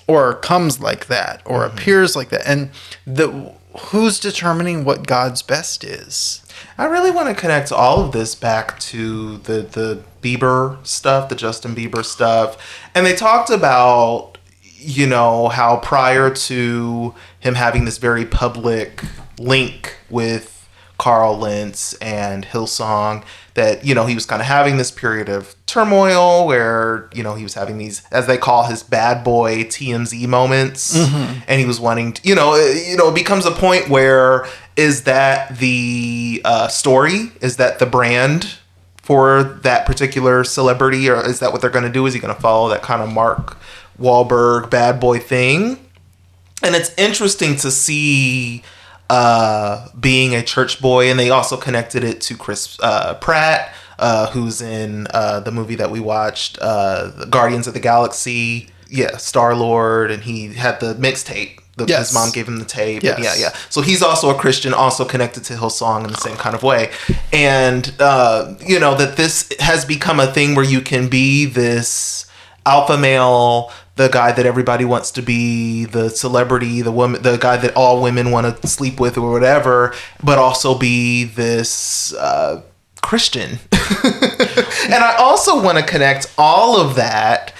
or comes like that, or appears like that, and who's determining what God's best is? I really want to connect all of this back to the Bieber stuff, the Justin Bieber stuff. And they talked about, how prior to him having this very public link with Carl Lentz and Hillsong, that, he was kind of having this period of turmoil where, he was having these, as they call his bad boy TMZ moments. And he was wanting to, it becomes a point where, is that the story? Is that the brand for that particular celebrity? Or is that what they're going to do? Is he going to follow that kind of Mark Wahlberg bad boy thing? And it's interesting to see being a church boy. And they also connected it to Chris Pratt, who's in the movie that we watched, Guardians of the Galaxy. Yeah, Star-Lord. And he had the mixtape. His mom gave him the tape. Yes. Yeah. So he's also a Christian, also connected to Hillsong in the same kind of way. And, that this has become a thing where you can be this alpha male, the guy that everybody wants to be, the celebrity, the woman, the guy that all women want to sleep with or whatever, but also be this Christian. And I also want to connect all of that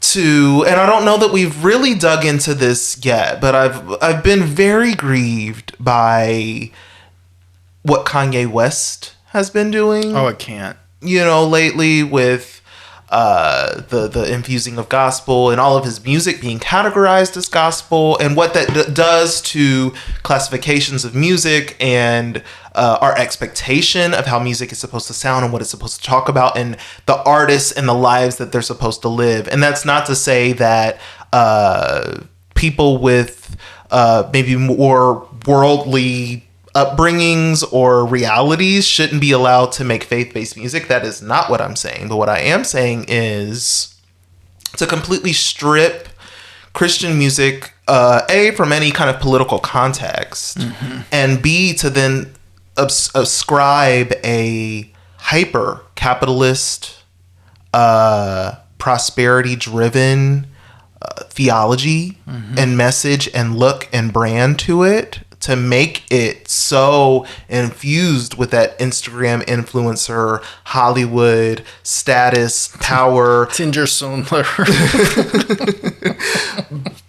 to, and I don't know that we've really dug into this yet, but I've been very grieved by what Kanye West has been doing. Oh, I can't. Lately with the infusing of gospel and all of his music being categorized as gospel, and what that does to classifications of music and our expectation of how music is supposed to sound and what it's supposed to talk about, and the artists and the lives that they're supposed to live. And that's not to say that people with maybe more worldly upbringings or realities shouldn't be allowed to make faith-based music. That is not what I'm saying. But what I am saying is to completely strip Christian music, A, from any kind of political context, and B, to then ascribe a hyper-capitalist, prosperity-driven theology and message and look and brand to it to make it so infused with that Instagram influencer, Hollywood, status, power, Tinder Swindler,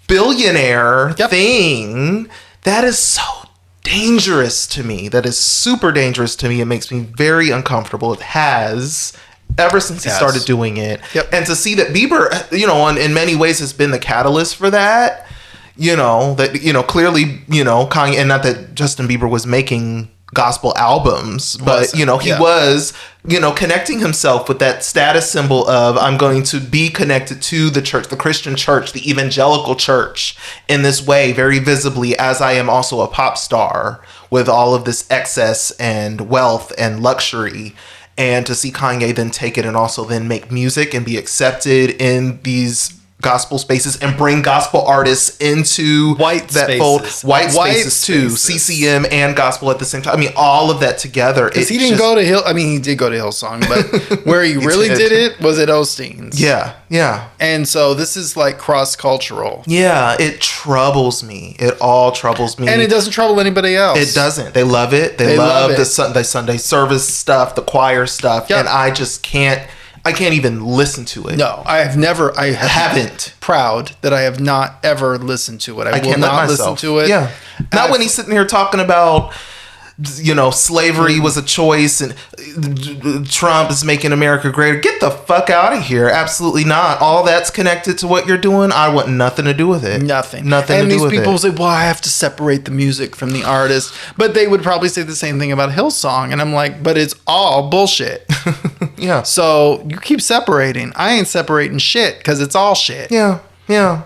billionaire thing, that is so dangerous to me. That is super dangerous to me. It makes me very uncomfortable. It has ever since he started doing it. And to see that Bieber, you know, in many ways has been the catalyst for that, you know, that, you know, clearly, you know, Kanye, and not that Justin Bieber was making gospel albums, but, you know, he was, you know, connecting himself with that status symbol of, I'm going to be connected to the church, the Christian church, the evangelical church in this way, very visibly, as I am also a pop star with all of this excess and wealth and luxury. And to see Kanye then take it and also then make music and be accepted in these gospel spaces and bring gospel artists into that fold. White spaces too. CCM and gospel at the same time. I mean, all of that together. Because he didn't go to he did go to Hillsong, but where he really did it was at Osteen's. Yeah, yeah. And so this is like cross-cultural. Yeah, it troubles me. It all troubles me. And it doesn't trouble anybody else. It doesn't. They love it. They love the Sunday service stuff, the choir stuff, and I just can't. I can't even listen to it. No, I haven't. Proud that I have not ever listened to it. I will not listen to it. Yeah. Not when he's sitting here talking about, you know, slavery was a choice and Trump is making America greater. Get the fuck out of here. Absolutely not. All that's connected to what you're doing. I want nothing to do with it. Nothing to do with it. And these people say, well, I have to separate the music from the artist. But they would probably say the same thing about Hillsong. And I'm like, but it's all bullshit. Yeah. So you keep separating. I ain't separating shit because it's all shit. Yeah. Yeah.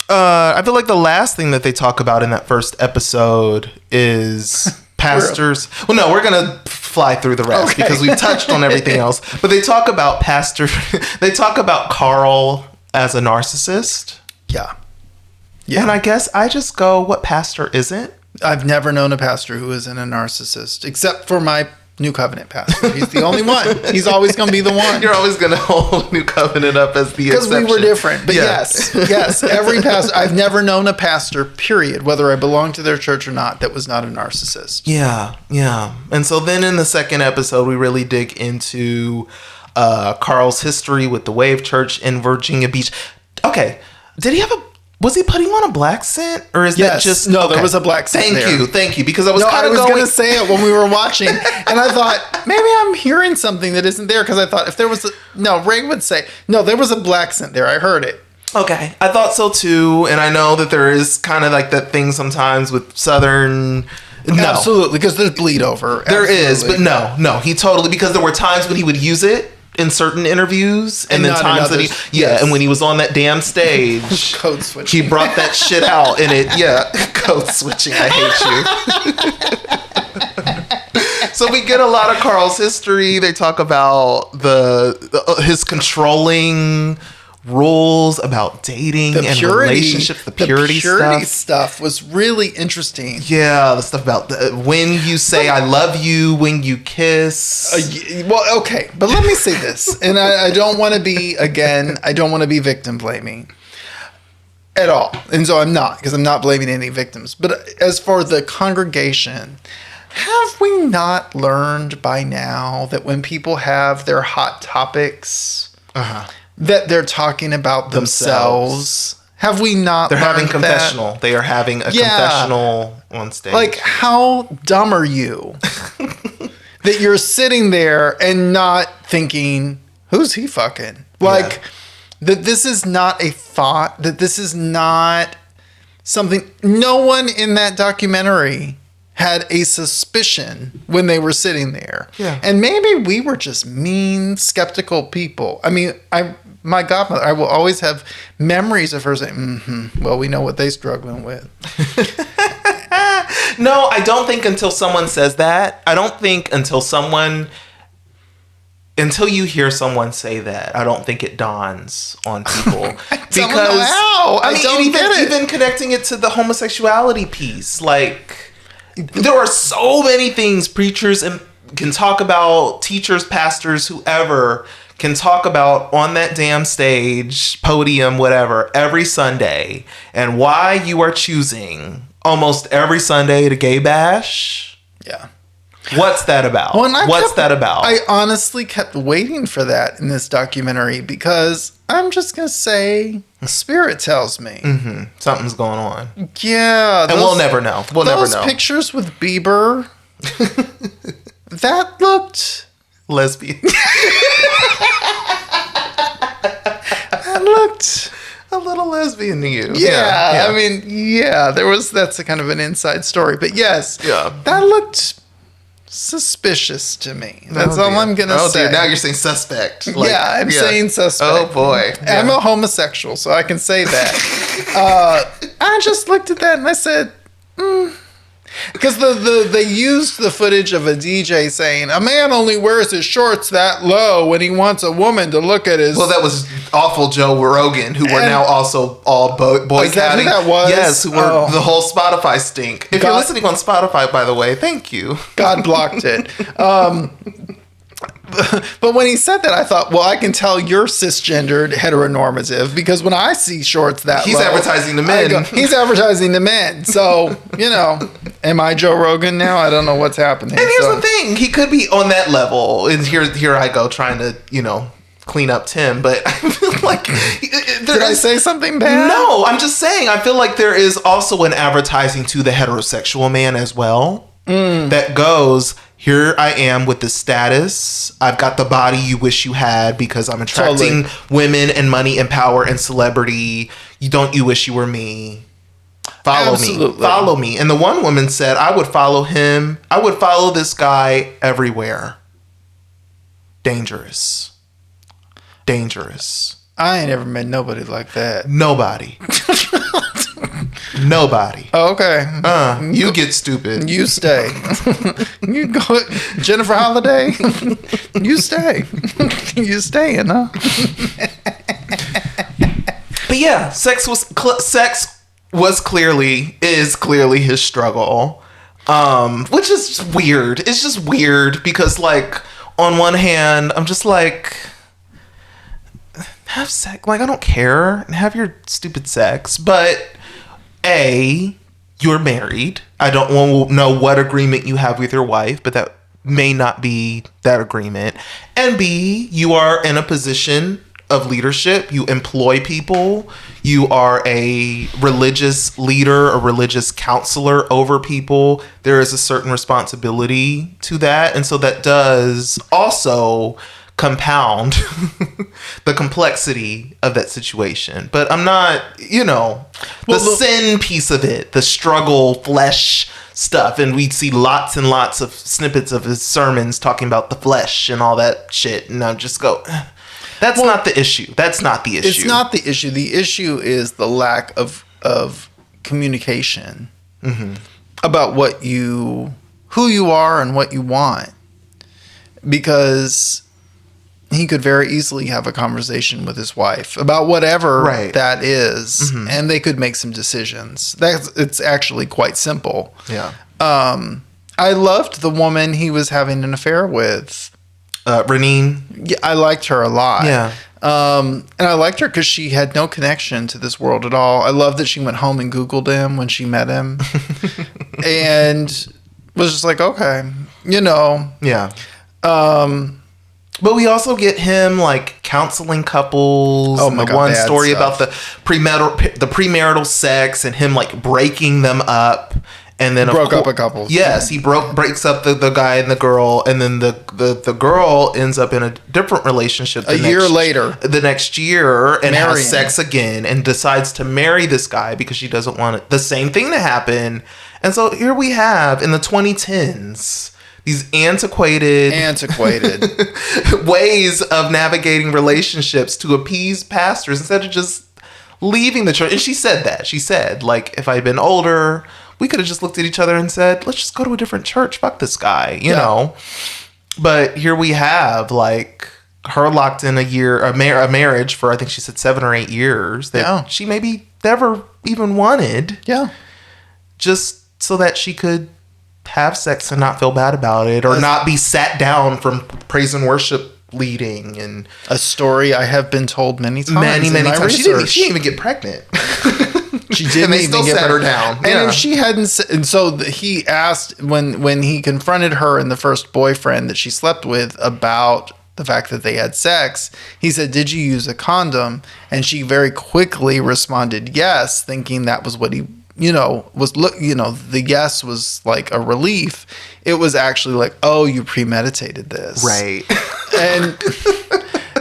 I feel like the last thing that they talk about in that first episode is pastors. Well, no, we're going to fly through the rest because we've touched on everything else. But they talk about they talk about Carl as a narcissist. Yeah. And I guess I just go, what pastor isn't? I've never known a pastor who isn't a narcissist, except for my New Covenant pastor. He's the only one. He's always going to be the one. You're always going to hold New Covenant up as the exception. Because we were different. But yes, every pastor. I've never known a pastor, period, whether I belong to their church or not, that was not a narcissist. Yeah, yeah. And so then in the second episode, we really dig into Carl's history with the Wave Church in Virginia Beach. Okay, was he putting on a black scent, or is that just no? Okay. There was a black scent. Thank you. Because I was going to say it when we were watching, and I thought maybe I'm hearing something that isn't there because I thought if there was Ray would say no, there was a black scent there. I heard it. Okay, I thought so too, and I know that there is kind of like that thing sometimes with Southern. No. Absolutely, because there's bleed over. There is, but no, he totally, because there were times when he would use it in certain interviews, and then times that and when he was on that damn stage, code switching, he brought that shit out, and code switching. I hate you. So we get a lot of Carl's history. They talk about his controlling rules about dating and relationships, the purity stuff was really interesting. Yeah, the stuff about when you say I love you, when you kiss. Well, okay, but let me say this, and I don't want to be victim blaming at all, and so I'm not, because I'm not blaming any victims. But as for the congregation, have we not learned by now that when people have their hot topics, that they're talking about themselves? Have we not? They're having confessional. They are having a confessional on stage. Like, how dumb are you that you're sitting there and not thinking, who's he fucking? Like, that this is not a thought, that this is not something. No one in that documentary had a suspicion when they were sitting there. Yeah. And maybe we were just mean, skeptical people. I mean, my godmother, I will always have memories of her saying, well, we know what they're struggling with. No, I don't think until someone says that. I don't think until you hear someone say that, I don't think it dawns on people. Because even connecting it to the homosexuality piece, like, there are so many things preachers can talk about, teachers, pastors, whoever can talk about on that damn stage, podium, whatever, every Sunday, and why you are choosing almost every Sunday to gay bash. Yeah. What's that about? What's that about? I honestly kept waiting for that in this documentary because I'm just going to say, spirit tells me. Mm-hmm. Something's going on. Yeah. And we'll never know. Those pictures with Bieber, that looked... lesbian. That looked... a little lesbian to you. Yeah. I mean, yeah, that's a kind of an inside story. But yes, that looked... suspicious to me. That's all I'm gonna say. Dear. Now you're saying suspect. I'm saying suspect. Oh boy, I'm a homosexual, so I can say that. I just looked at that and I said, because they used the footage of a DJ saying a man only wears his shorts that low when he wants a woman to look at his. Well, that was awful Joe Rogan, who we're now also all boycotting. Is that who that was? Yes, who were the whole Spotify stink. If you're listening on Spotify, by the way, thank you. God blocked it. But when he said that, I thought, well, I can tell you're cisgendered, heteronormative, because when I see shorts that he's low, advertising to men. He's advertising to men. So, am I Joe Rogan now? I don't know what's happening. And here's the thing. He could be on that level. And here I go trying to, clean up Tim. But I feel like... Did I say something bad? No, I'm just saying. I feel like there is also an advertising to the heterosexual man as well. That goes... here I am with the status. I've got the body you wish you had because I'm attracting women and money and power and celebrity. You wish you were me. Follow me. And the one woman said, I would follow him. I would follow this guy everywhere. Dangerous. I ain't ever met nobody like that. Nobody. Nobody. Oh, okay. You get stupid. You stay. You go, Jennifer Holliday. You stay. You staying, huh? But yeah, sex is clearly his struggle, which is just weird. It's just weird because, like, on one hand, I'm just like, have sex. Like, I don't care. Have your stupid sex, but. You're married. I don't want to know what agreement you have with your wife, but that may not be that agreement. And B, you are in a position of leadership. You employ people. You are a religious leader, a religious counselor over people. There is a certain responsibility to that. And so that does also compound the complexity of that situation. But I'm not, the sin piece of it, the struggle, flesh stuff. And we'd see lots and lots of snippets of his sermons talking about the flesh and all that shit. And I just go, that's not the issue. That's not the issue. It's not the issue. The issue is the lack of communication about who you are and what you want. Because he could very easily have a conversation with his wife about whatever that is, and they could make some decisions. It's actually quite simple. Yeah. I loved the woman he was having an affair with. Renine. Yeah, I liked her a lot. Yeah. And I liked her because she had no connection to this world at all. I love that she went home and Googled him when she met him. And was just like, okay, Yeah. But we also get him like counseling couples. Oh my God, one story stuff. about the premarital sex and him like breaking them up, and then broke up a couple. Yes, he breaks up the guy and the girl, and then the girl ends up in a different relationship the next year, and marrying. has sex again, and decides to marry this guy because she doesn't want the same thing to happen. And so here we have in the 2010s. These antiquated ways of navigating relationships to appease pastors instead of just leaving the church. And she said that. She said, like, if I had been older, we could have just looked at each other and said, let's just go to a different church. Fuck this guy, you know? But here we have, like, her locked in a marriage for, I think she said 7 or 8 years that she maybe never even wanted. Yeah. Just so that she could have sex and not feel bad about it, or not be sat down from praise and worship leading. And a story I have been told many times. Many times. She didn't even get pregnant. She didn't and they even still give sat her down. And if she hadn't, and so he asked when he confronted her and the first boyfriend that she slept with about the fact that they had sex, he said, "Did you use a condom?" And she very quickly responded, "Yes," thinking that was what he, the yes was like a relief. It was actually like, "Oh, you premeditated this." Right. And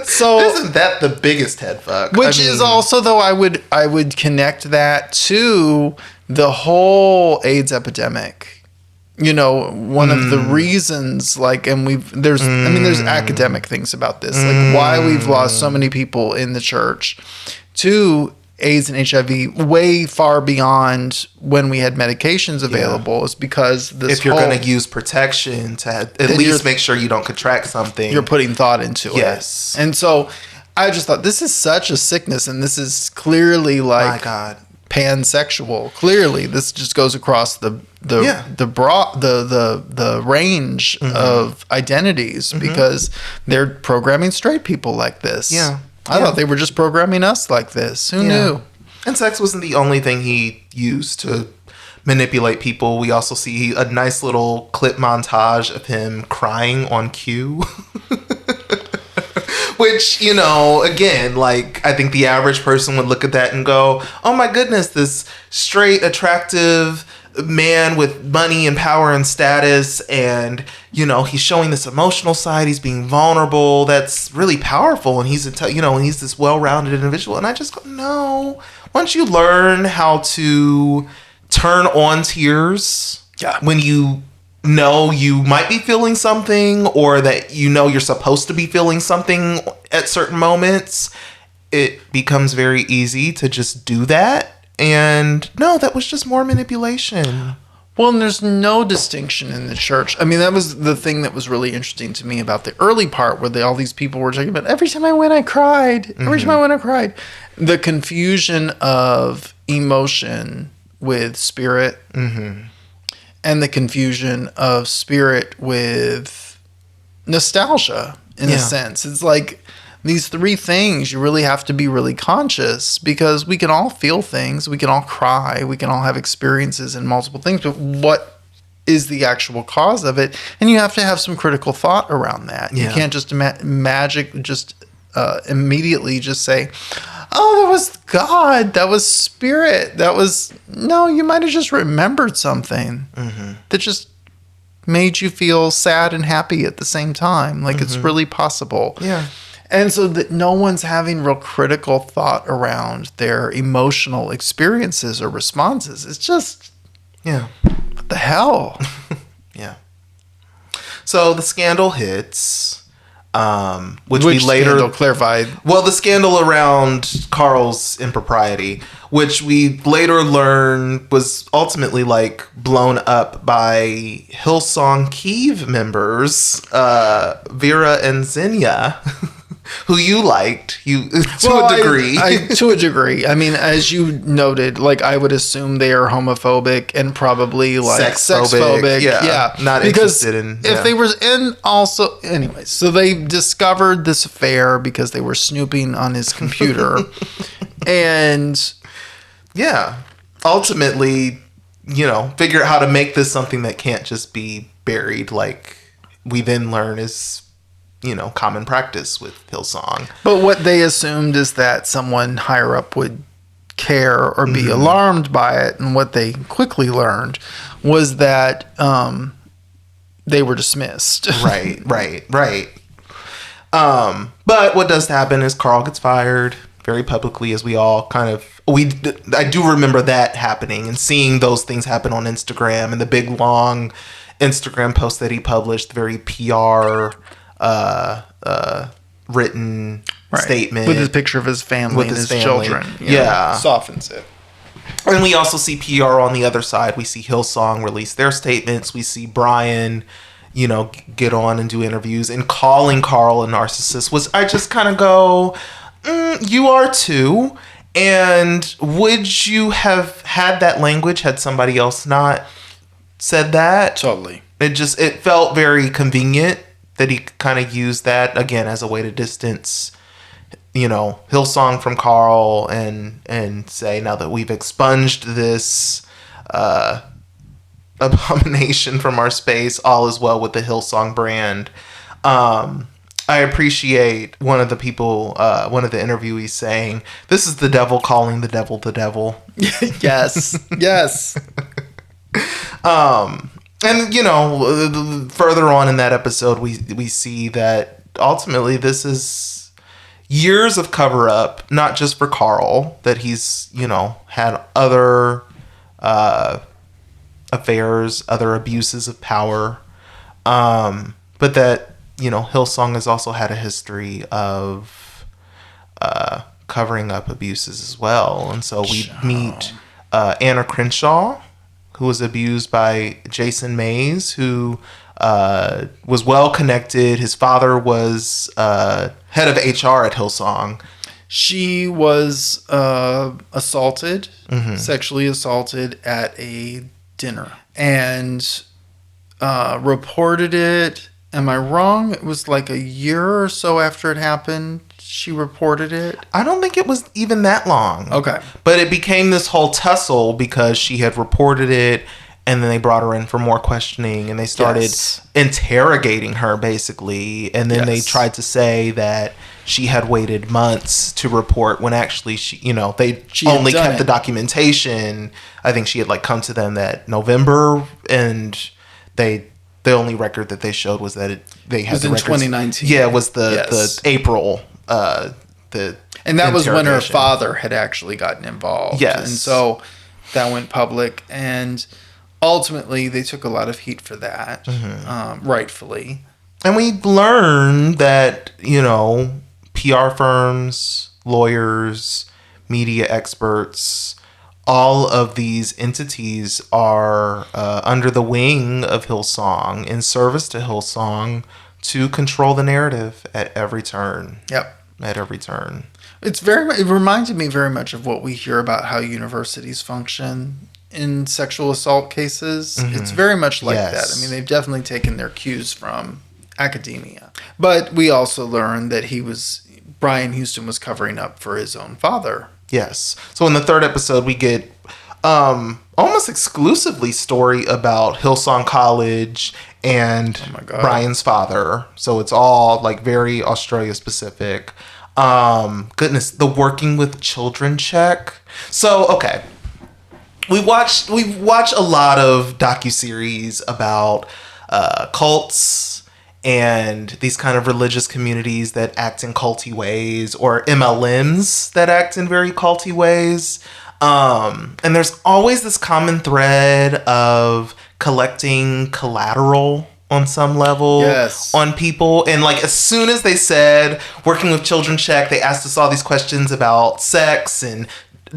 so isn't that the biggest head fuck? Which is also, though, I would connect that to the whole AIDS epidemic. One of the reasons, like, and there's academic things about this, like why we've lost so many people in the church to AIDS and HIV way far beyond when we had medications available is because if you're going to use protection to at least make sure you don't contract something, you're putting thought into it. Yes. And so I just thought, this is such a sickness, and this is clearly like, my God, pansexual. Clearly, this just goes across the range of identities because they're programming straight people like this. Yeah. I thought they were just programming us like this. Who knew? And sex wasn't the only thing he used to manipulate people. We also see a nice little clip montage of him crying on cue. Which, again, like, I think the average person would look at that and go, oh my goodness, this straight, attractive man with money and power and status, and, he's showing this emotional side, he's being vulnerable, that's really powerful, and he's he's this well-rounded individual. And I just go, no. Once you learn how to turn on tears when you might be feeling something, or that you're supposed to be feeling something at certain moments, it becomes very easy to just do that. And no, that was just more manipulation. Well, and there's no distinction in the church. I mean, that was the thing that was really interesting to me about the early part, where all these people were talking about, every time I went, I cried. Every time I went, I cried. The confusion of emotion with spirit, and the confusion of spirit with nostalgia, in a sense. It's like these three things, you really have to be really conscious, because we can all feel things, we can all cry, we can all have experiences in multiple things, but what is the actual cause of it? And you have to have some critical thought around that. You can't just immediately just say, oh, that was God, that was spirit, no, you might have just remembered something that just made you feel sad and happy at the same time. Like, it's really possible. Yeah. And so that no one's having real critical thought around their emotional experiences or responses. It's just, what the hell? Yeah. So the scandal hits, which we later clarified. Well, the scandal around Carl's impropriety, which we later learn was ultimately like blown up by Hillsong Kiev members, Vera and Xenia. Who you liked, to a degree. To a degree. I mean, as you noted, like, I would assume they are homophobic and probably like sexphobic. Yeah. Not interested in. If they were in also, anyways, so they discovered this affair because they were snooping on his computer. And ultimately, figure out how to make this something that can't just be buried, like we then learn is common practice with Hillsong. But what they assumed is that someone higher up would care or be alarmed by it. And what they quickly learned was that they were dismissed. Right. But what does happen is Carl gets fired very publicly, as we all I do remember that happening and seeing those things happen on Instagram, and the big long Instagram post that he published, very PR written statement with his picture of his family with his children. Softens it. And we also see PR on the other side. We see Hillsong release their statements. We see Brian, get on and do interviews, and calling Carl a narcissist was, I just kind of go, you are too. And would you have had that language had somebody else not said that? Totally. It felt very convenient that he kind of used that, again, as a way to distance Hillsong from Carl and say, now that we've expunged this abomination from our space, all is well with the Hillsong brand. I appreciate one of the interviewees saying, this is the devil calling the devil the devil. Yes. Yes. And further on in that episode, we see that ultimately this is years of cover up, not just for Carl, that he's had other affairs, other abuses of power, but that Hillsong has also had a history of covering up abuses as well. And so we meet Anna Crenshaw, who was abused by Jason Mays, who was well connected. His father was head of HR at Hillsong. She was assaulted, sexually assaulted at a dinner, and reported it. Am I wrong? It was like a year or so after it happened, she reported it. I don't think it was even that long. Okay. But it became this whole tussle because she had reported it, and then they brought her in for more questioning, and they started interrogating her, basically. And then they tried to say that she had waited months to report when actually she only kept the documentation. I think she had come to them that November, and the only record that they showed was that they had the records. 2019. Yeah, it was the April. And that was when her father had actually gotten involved. Yes. And so that went public, and ultimately they took a lot of heat for that, rightfully. And we learned that, PR firms, lawyers, media experts, all of these entities are under the wing of Hillsong, in service to Hillsong, to control the narrative at every turn. Yep. At every turn. It reminded me very much of what we hear about how universities function in sexual assault cases. It's very much like that. I mean, they've definitely taken their cues from academia. But we also learned that Brian Houston was covering up for his own father. Yes. So in the third episode, we get almost exclusively story about Hillsong College and Brian's father. So it's all very Australia specific. Goodness, the working with children check. So, okay. We watch a lot of docuseries about cults and these kind of religious communities that act in culty ways, or MLMs that act in very culty ways. And there's always this common thread of collecting collateral on some level on people. And as soon as they said working with children check, they asked us all these questions about sex and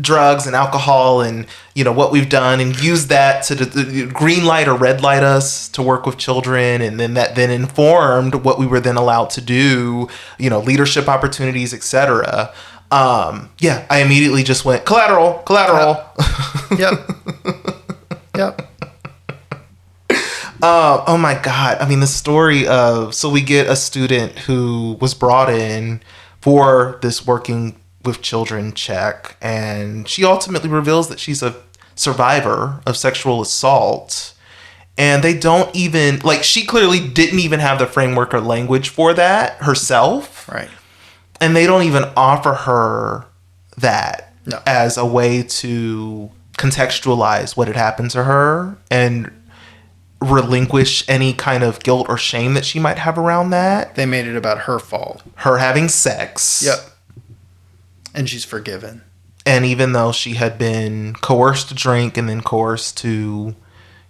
drugs and alcohol and what we've done, and use that to green light or red light us to work with children, and then that then informed what we were then allowed to do, leadership opportunities, etc. I immediately just went collateral. Yep. Yep. Oh my God. I mean, the story of, so we get a student who was brought in for this working with children check, and she ultimately reveals that she's a survivor of sexual assault. And they don't even, she clearly didn't even have the framework or language for that herself. Right. And they don't even offer her that No. as a way to contextualize what had happened to her and relinquish any kind of guilt or shame that she might have around that. They made it about her fault. Her having sex. Yep. And she's forgiven. And even though she had been coerced to drink and then coerced to,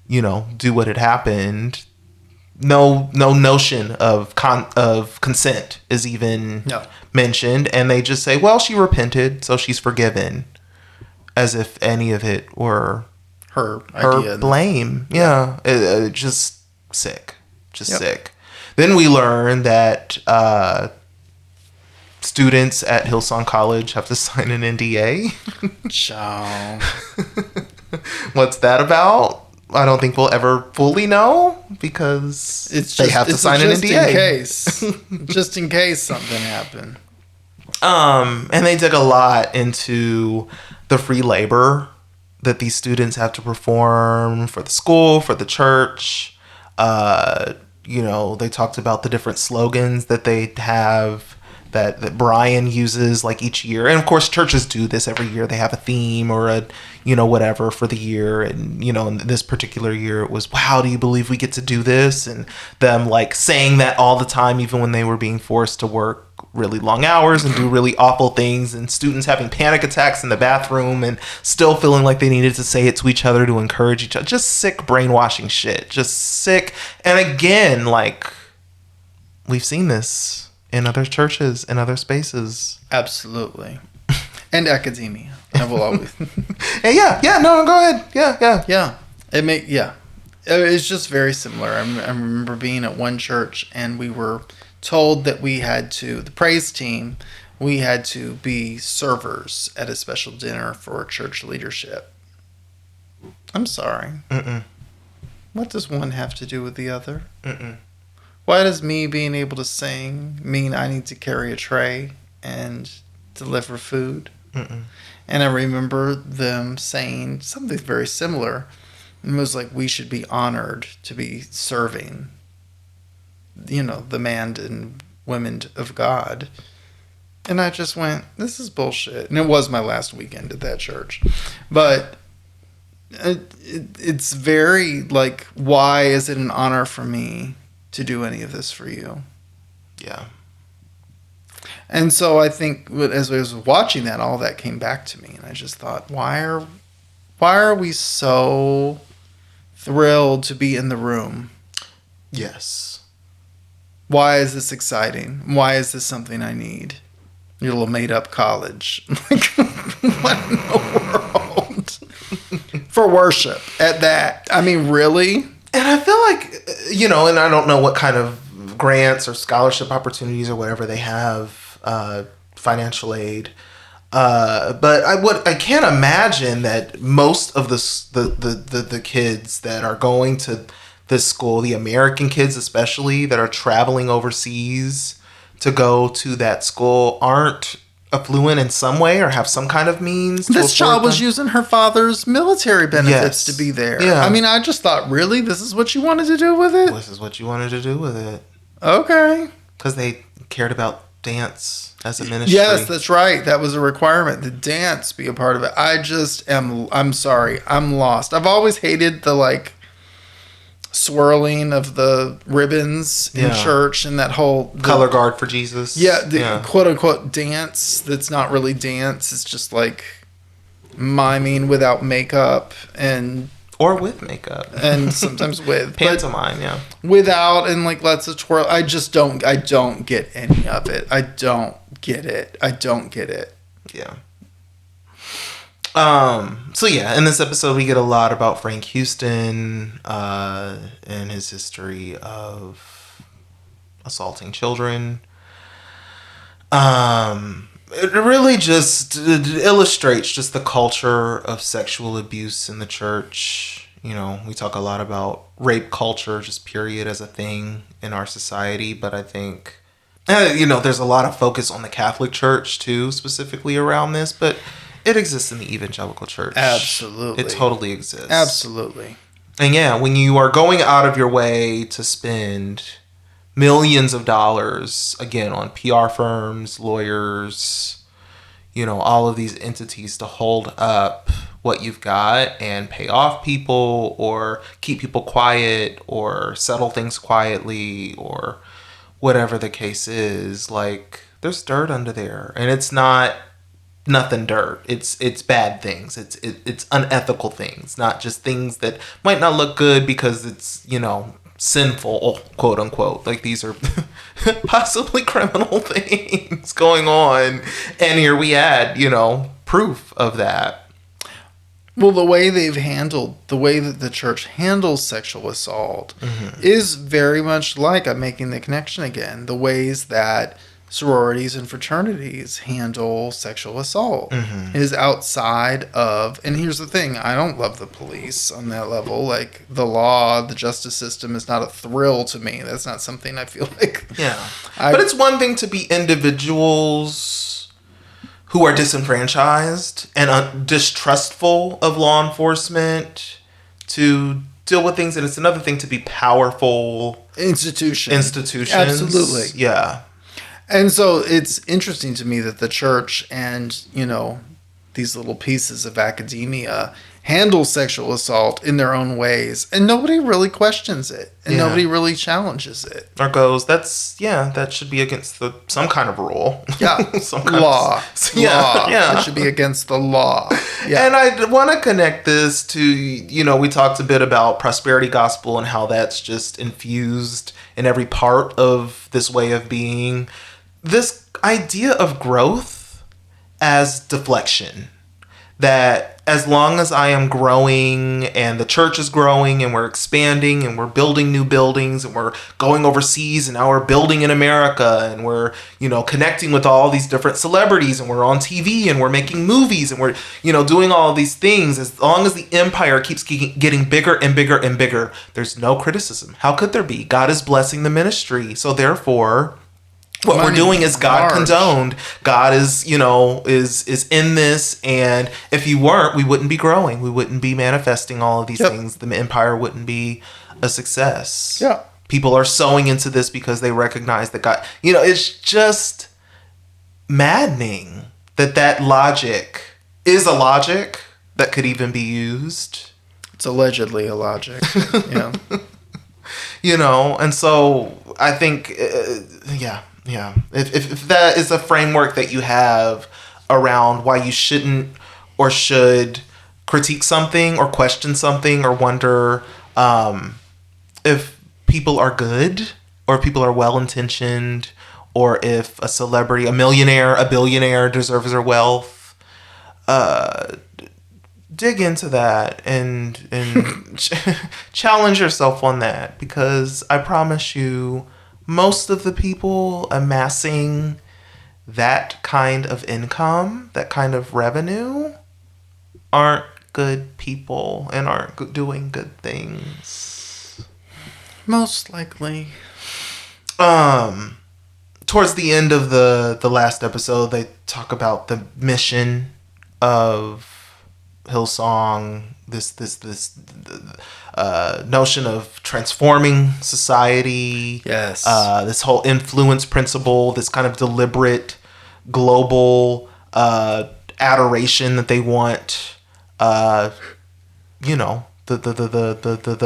do what had happened, no notion of consent is even mentioned. And they just say, well, she repented, so she's forgiven. As if any of it were her idea. Blame. Yeah. Just sick. Sick. Then we learn that students at Hillsong College have to sign an NDA. Ciao. What's that about? I don't think we'll ever fully know, because they have to sign an NDA. In case. Just in case something happened. And they dig a lot into the free labor that these students have to perform for the school, for the church. They talked about the different slogans that they have that Brian uses like each year. And of course, churches do this every year. They have a theme or whatever for the year. And, in this particular year, it was, wow, do you believe we get to do this? And them like saying that all the time, even when they were being forced to work really long hours and do really awful things, and students having panic attacks in the bathroom and still feeling like they needed to say it to each other to encourage each other. Just sick brainwashing shit. Just sick. And again, like, we've seen this in other churches, in other spaces. Absolutely. And academia. I will always. Hey, no, go ahead. Yeah. It's just very similar. I remember being at one church and we were told that the praise team, we had to be servers at a special dinner for church leadership. I'm sorry. Mm-mm. What does one have to do with the other? Mm-mm. Why does me being able to sing mean I need to carry a tray and deliver food? Mm-mm. And I remember them saying something very similar. It was like, we should be honored to be serving, the man and women of God. And I just went, this is bullshit. And it was my last weekend at that church. But it's very like, why is it an honor for me to do any of this for you? Yeah. And so I think as I was watching that, all that came back to me, and I just thought, why are we so thrilled to be in the room? Yes. Why is this exciting? Why is this something I need? Your little made up college. Like, what in the world? For worship at that. I mean, really? And I feel like, and I don't know what kind of grants or scholarship opportunities or whatever they have, financial aid. But I can't imagine that most of the kids that are going to this school, the American kids especially, that are traveling overseas to go to that school, aren't affluent in some way or have some kind of means. This child was using her father's military benefits to be there. Yeah. I mean, I just thought, really? This is what you wanted to do with it? This is what you wanted to do with it. Okay. Because they cared about dance as a ministry. Yes, that's right. That was a requirement. The dance be a part of it. I'm sorry. I'm lost. I've always hated the swirling of the ribbons in church and that whole color guard for Jesus. The quote unquote dance that's not really dance. It's just like miming without makeup or with makeup and sometimes with pantomime, without, and lets it twirl. I don't get any of it. I don't get it. Yeah. So in this episode we get a lot about Frank Houston and his history of assaulting children. It really just illustrates just the culture of sexual abuse in the church. We talk a lot about rape culture, just period, as a thing in our society. But I think, there's a lot of focus on the Catholic Church too, specifically around this. But it exists in the evangelical church. Absolutely. It totally exists. Absolutely. And when you are going out of your way to spend millions of dollars, again, on PR firms, lawyers, all of these entities to hold up what you've got and pay off people or keep people quiet or settle things quietly or whatever the case is, there's dirt under there. And it's not nothing dirt. It's bad things. It's unethical things, not just things that might not look good because it's, sinful, quote unquote. These are possibly criminal things going on. And here we add, proof of that. Well, the way that the church handles sexual assault is very much like, I'm making the connection again, the ways that sororities and fraternities handle sexual assault is outside of, and here's the thing, I don't love the police on that level. The law, the justice system is not a thrill to me. That's not something I feel like. Yeah. But it's one thing to be individuals who are disenfranchised and distrustful of law enforcement to deal with things, and it's another thing to be powerful institutions. Absolutely. Yeah. And so it's interesting to me that the church and, these little pieces of academia handle sexual assault in their own ways, and nobody really questions it, and nobody really challenges it. Or goes, that should be against some kind of rule. Yeah. Some kind law. of, law. Yeah. It should be against the law. Yeah. And I want to connect this to, we talked a bit about prosperity gospel and how that's just infused in every part of this way of being. This idea of growth as deflection. That as long as I am growing and the church is growing and we're expanding and we're building new buildings and we're going overseas and now we're building in America and we're, connecting with all these different celebrities and we're on TV and we're making movies and we're, doing all these things, as long as the empire keeps getting bigger and bigger and bigger, there's no criticism. How could there be? God is blessing the ministry. So therefore, what we're doing is God condoned. God is, is in this. And if you weren't, we wouldn't be growing. We wouldn't be manifesting all of these things. The empire wouldn't be a success. Yeah. People are sowing into this because they recognize that God, it's just maddening that logic is a logic that could even be used. It's allegedly a logic. Yeah. And so I think, yeah. If that is a framework that you have around why you shouldn't or should critique something or question something or wonder if people are good or people are well-intentioned or if a celebrity, a millionaire, a billionaire deserves their wealth, dig into that and challenge yourself on that, because I promise you, most of the people amassing that kind of income, that kind of revenue, aren't good people and aren't doing good things. Most likely. Towards the end of the last episode, they talk about the mission of Hillsong, this notion of transforming society. Yes. This whole influence principle, this kind of deliberate global adoration that they want. The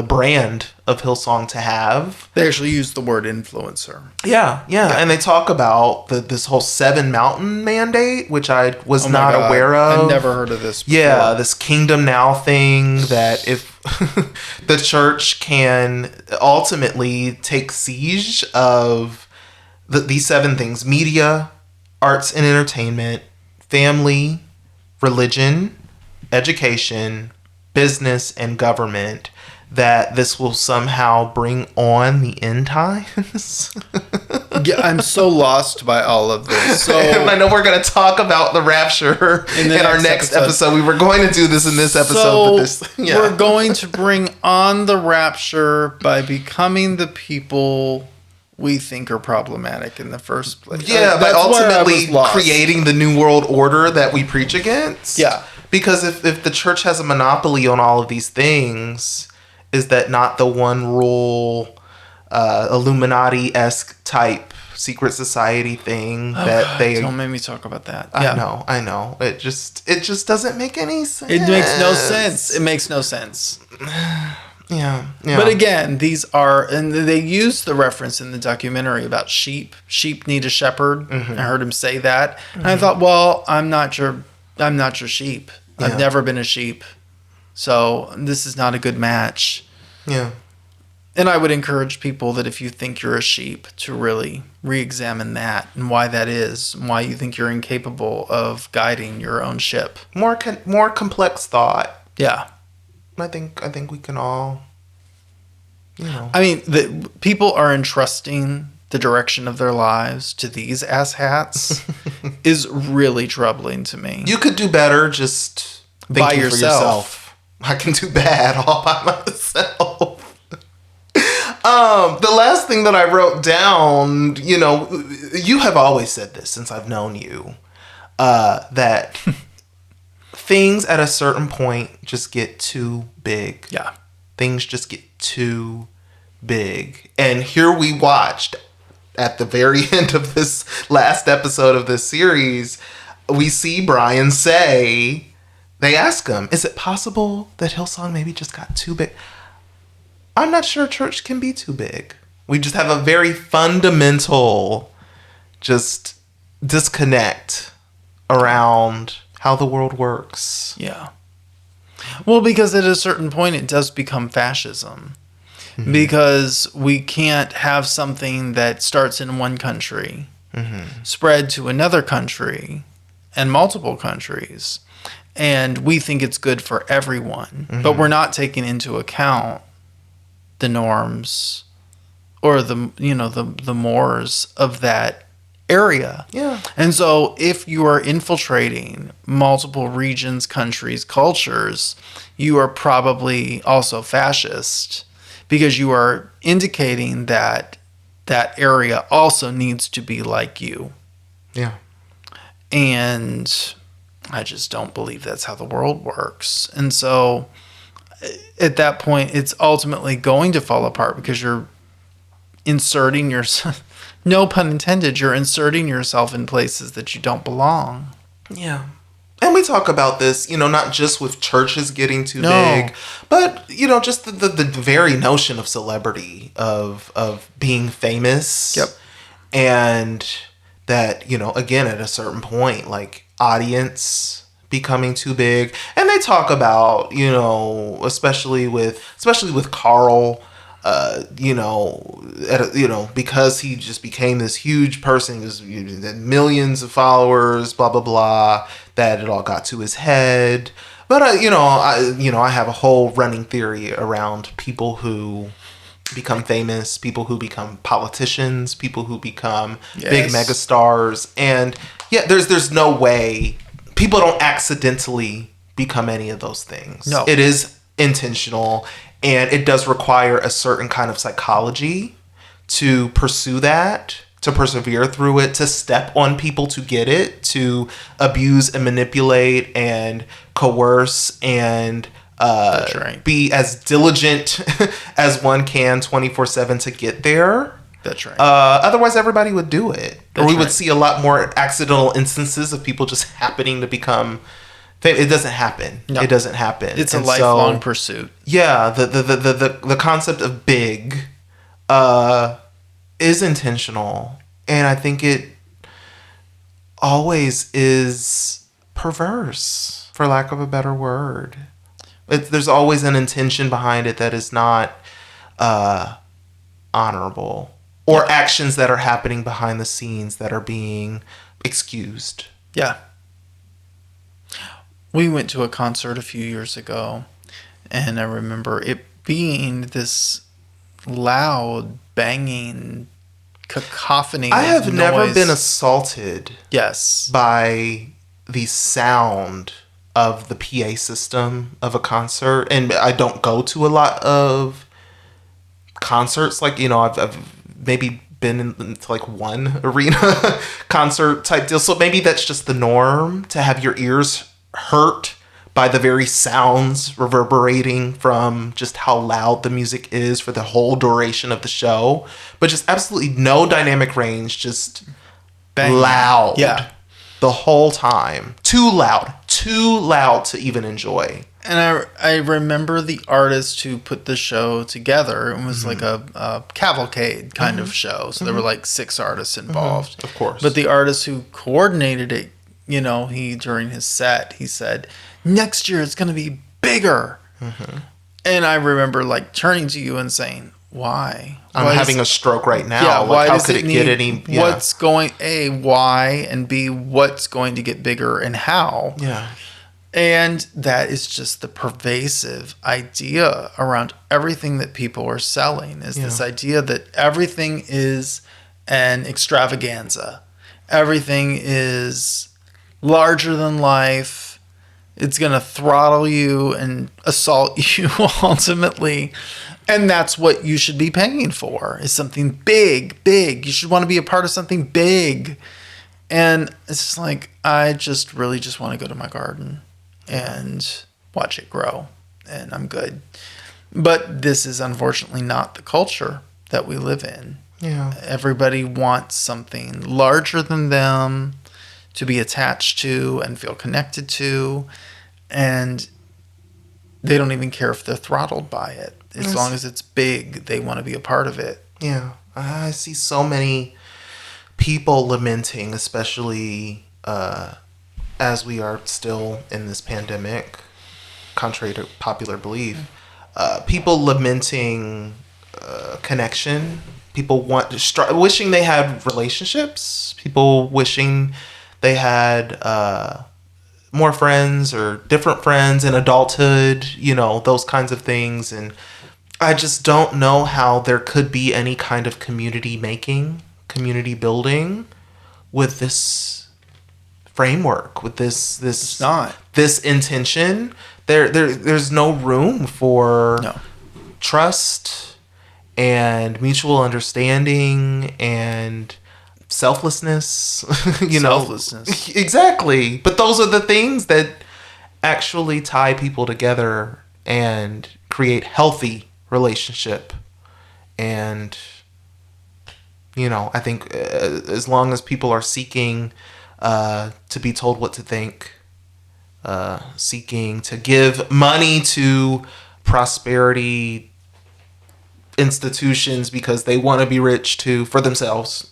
brand of Hillsong to have. They actually use the word influencer. Yeah. And they talk about this whole 7 mountain mandate, which I was not aware of. I've never heard of this before. Yeah, this kingdom now thing that if the church can ultimately take siege of these 7 things: media, arts and entertainment, family, religion, education, business, and government, that this will somehow bring on the end times. Yeah, I'm so lost by all of this. So I know we're going to talk about the rapture in our next episode. We were going to do this in this episode. We're going to bring on the rapture by becoming the people we think are problematic in the first place. Yeah, by ultimately creating the new world order that we preach against. Yeah. Because if the church has a monopoly on all of these things, is that not the one rule, Illuminati-esque type secret society thing that they... Don't make me talk about that. I know. It just doesn't make any sense. It makes no sense. It makes no sense. Yeah. But again, these are, and they use the reference in the documentary about sheep. Sheep need a shepherd. Mm-hmm. I heard him say that. Mm-hmm. And I thought, well, I'm not your sheep. Yeah. I've never been a sheep. So this is not a good match. Yeah. And I would encourage people that if you think you're a sheep, to really re-examine that and why that is, and why you think you're incapable of guiding your own ship. More complex thought. Yeah. I think we can all, I mean, people are entrusting the direction of their lives to these asshats is really troubling to me. You could do better just thinking by yourself. I can do bad all by myself. The last thing that I wrote down, you have always said this since I've known you. that things at a certain point just get too big. Yeah. Things just get too big. And here we watched at the very end of this last episode of this series, we see Brian say, they ask him, is it possible that Hillsong maybe just got too big? I'm not sure church can be too big. We just have a very fundamental just disconnect around how the world works. Yeah. Well, because at a certain point it does become fascism. Mm-hmm. Because we can't have something that starts in one country, spread to another country and multiple countries, and we think it's good for everyone, but we're not taking into account the norms or the mores of that area. Yeah. And so if you are infiltrating multiple regions, countries, cultures, you are probably also fascist, because you are indicating that that area also needs to be like you. Yeah. And I just don't believe that's how the world works. And so at that point, it's ultimately going to fall apart, because you're inserting yourself, no pun intended, you're inserting yourself in places that you don't belong. Yeah. And we talk about this, not just with churches getting too big, but, just the very notion of celebrity, of being famous. Yep. And that, again, at a certain point, like audience becoming too big. And they talk about, especially with Carl, because he just became this huge person, he was millions of followers, blah, blah, blah, that it all got to his head. But, I have a whole running theory around people who become famous, people who become politicians, people who become big megastars. And yeah, there's no way people don't accidentally become any of those things. No. It is intentional, and it does require a certain kind of psychology to pursue that, to persevere through it, to step on people to get it, to abuse and manipulate and coerce and That's right. be as diligent as one can 24/7 to get there. That's right. Otherwise, everybody would do it. Or we right. would see a lot more accidental instances of people just happening to become famous. It doesn't happen. No. It doesn't happen. It's a lifelong pursuit. Yeah, the concept of big is intentional. And I think it always is perverse, for lack of a better word. There's always an intention behind it that is not honorable, or actions that are happening behind the scenes that are being excused. Yeah. We went to a concert a few years ago, and I remember it being this loud, banging cacophony. I have of never noise. been assaulted Yes. by the sound of the PA system of a concert, and I don't go to a lot of concerts. Like, I've maybe been into like one arena concert type deal, so maybe that's just the norm, to have your ears hurt by the very sounds reverberating from just how loud the music is for the whole duration of the show, but just absolutely no dynamic range, just Bang. loud. Yeah. The whole time. Too loud to even enjoy. And I remember the artist who put the show together. It was like a cavalcade kind of show. So there were like 6 artists involved. Of course. But the artist who coordinated it, he, during his set, he said, next year it's going to be bigger. And I remember like turning to you and saying, why? I'm having a stroke right now. Yeah, why how does could it it get need, any... Yeah. What's going... A, why? And B, what's going to get bigger and how? Yeah. And that is just the pervasive idea around everything that people are selling, is this idea that everything is an extravaganza. Everything is larger than life. It's going to throttle you and assault you ultimately. And that's what you should be paying for, is something big, big. You should want to be a part of something big. And it's just like, I just really just want to go to my garden and watch it grow, and I'm good. But this is unfortunately not the culture that we live in. Yeah. Everybody wants something larger than them to be attached to and feel connected to, and they don't even care if they're throttled by it. As long as it's big, they want to be a part of it. Yeah. I see so many people lamenting, especially as we are still in this pandemic, contrary to popular belief, people lamenting connection. People wishing they had relationships. People wishing they had more friends or different friends in adulthood, those kinds of things. And I just don't know how there could be any kind of community building with this framework, with this intention. There's no room for trust and mutual understanding and selflessness. Selflessness. Exactly. But those are the things that actually tie people together and create healthy relationship. And I think as long as people are seeking to be told what to think, seeking to give money to prosperity institutions because they want to be rich for themselves,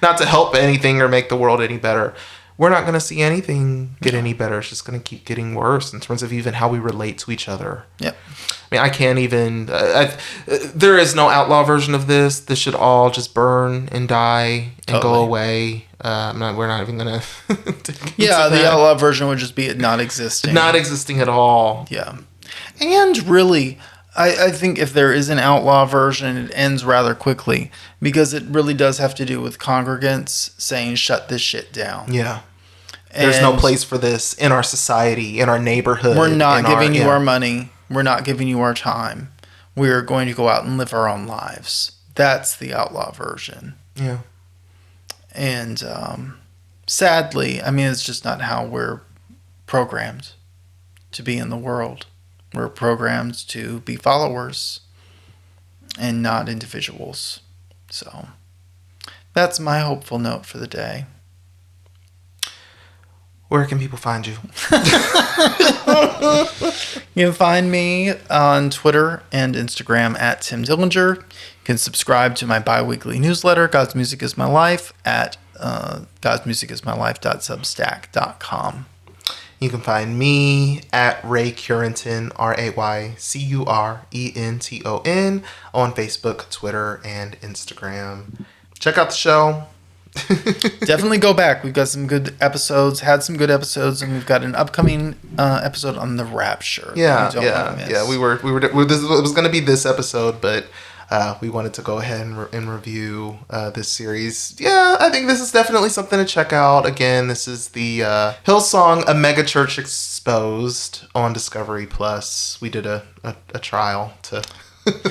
not to help anything or make the world any better, we're not going to see anything get any better. It's just going to keep getting worse in terms of even how we relate to each other. Yep. I mean, I can't even... there is no outlaw version of this. This should all just burn and die and go away. We're not even going to... Yeah, the outlaw version would just be it not existing. Not existing at all. Yeah. And really, I think if there is an outlaw version, it ends rather quickly because it really does have to do with congregants saying, shut this shit down. Yeah. There's no place for this in our society, in our neighborhood. We're not giving you our money. We're not giving you our time. We are going to go out and live our own lives. That's the outlaw version. Yeah. And sadly, I mean, it's just not how we're programmed to be in the world. We're programmed to be followers and not individuals. So that's my hopeful note for the day. Where can people find you? You can find me on Twitter and Instagram at Tim Dillinger. You can subscribe to my bi-weekly newsletter, God's Music is My Life, at godsmusicismylife.substack.com. You can find me at Ray Curenton, RayCurenton, on Facebook, Twitter, and Instagram. Check out the show. Definitely go back. We've got some good episodes, and we've got an upcoming episode on the Rapture. Yeah. We were. This was going to be this episode, but we wanted to go ahead and review this series. Yeah, I think this is definitely something to check out. Again, this is the Hillsong, a Megachurch Exposed on Discovery Plus. We did a trial to.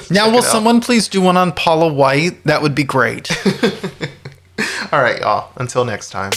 Now, will someone please do one on Paula White? That would be great. All right, y'all. Until next time.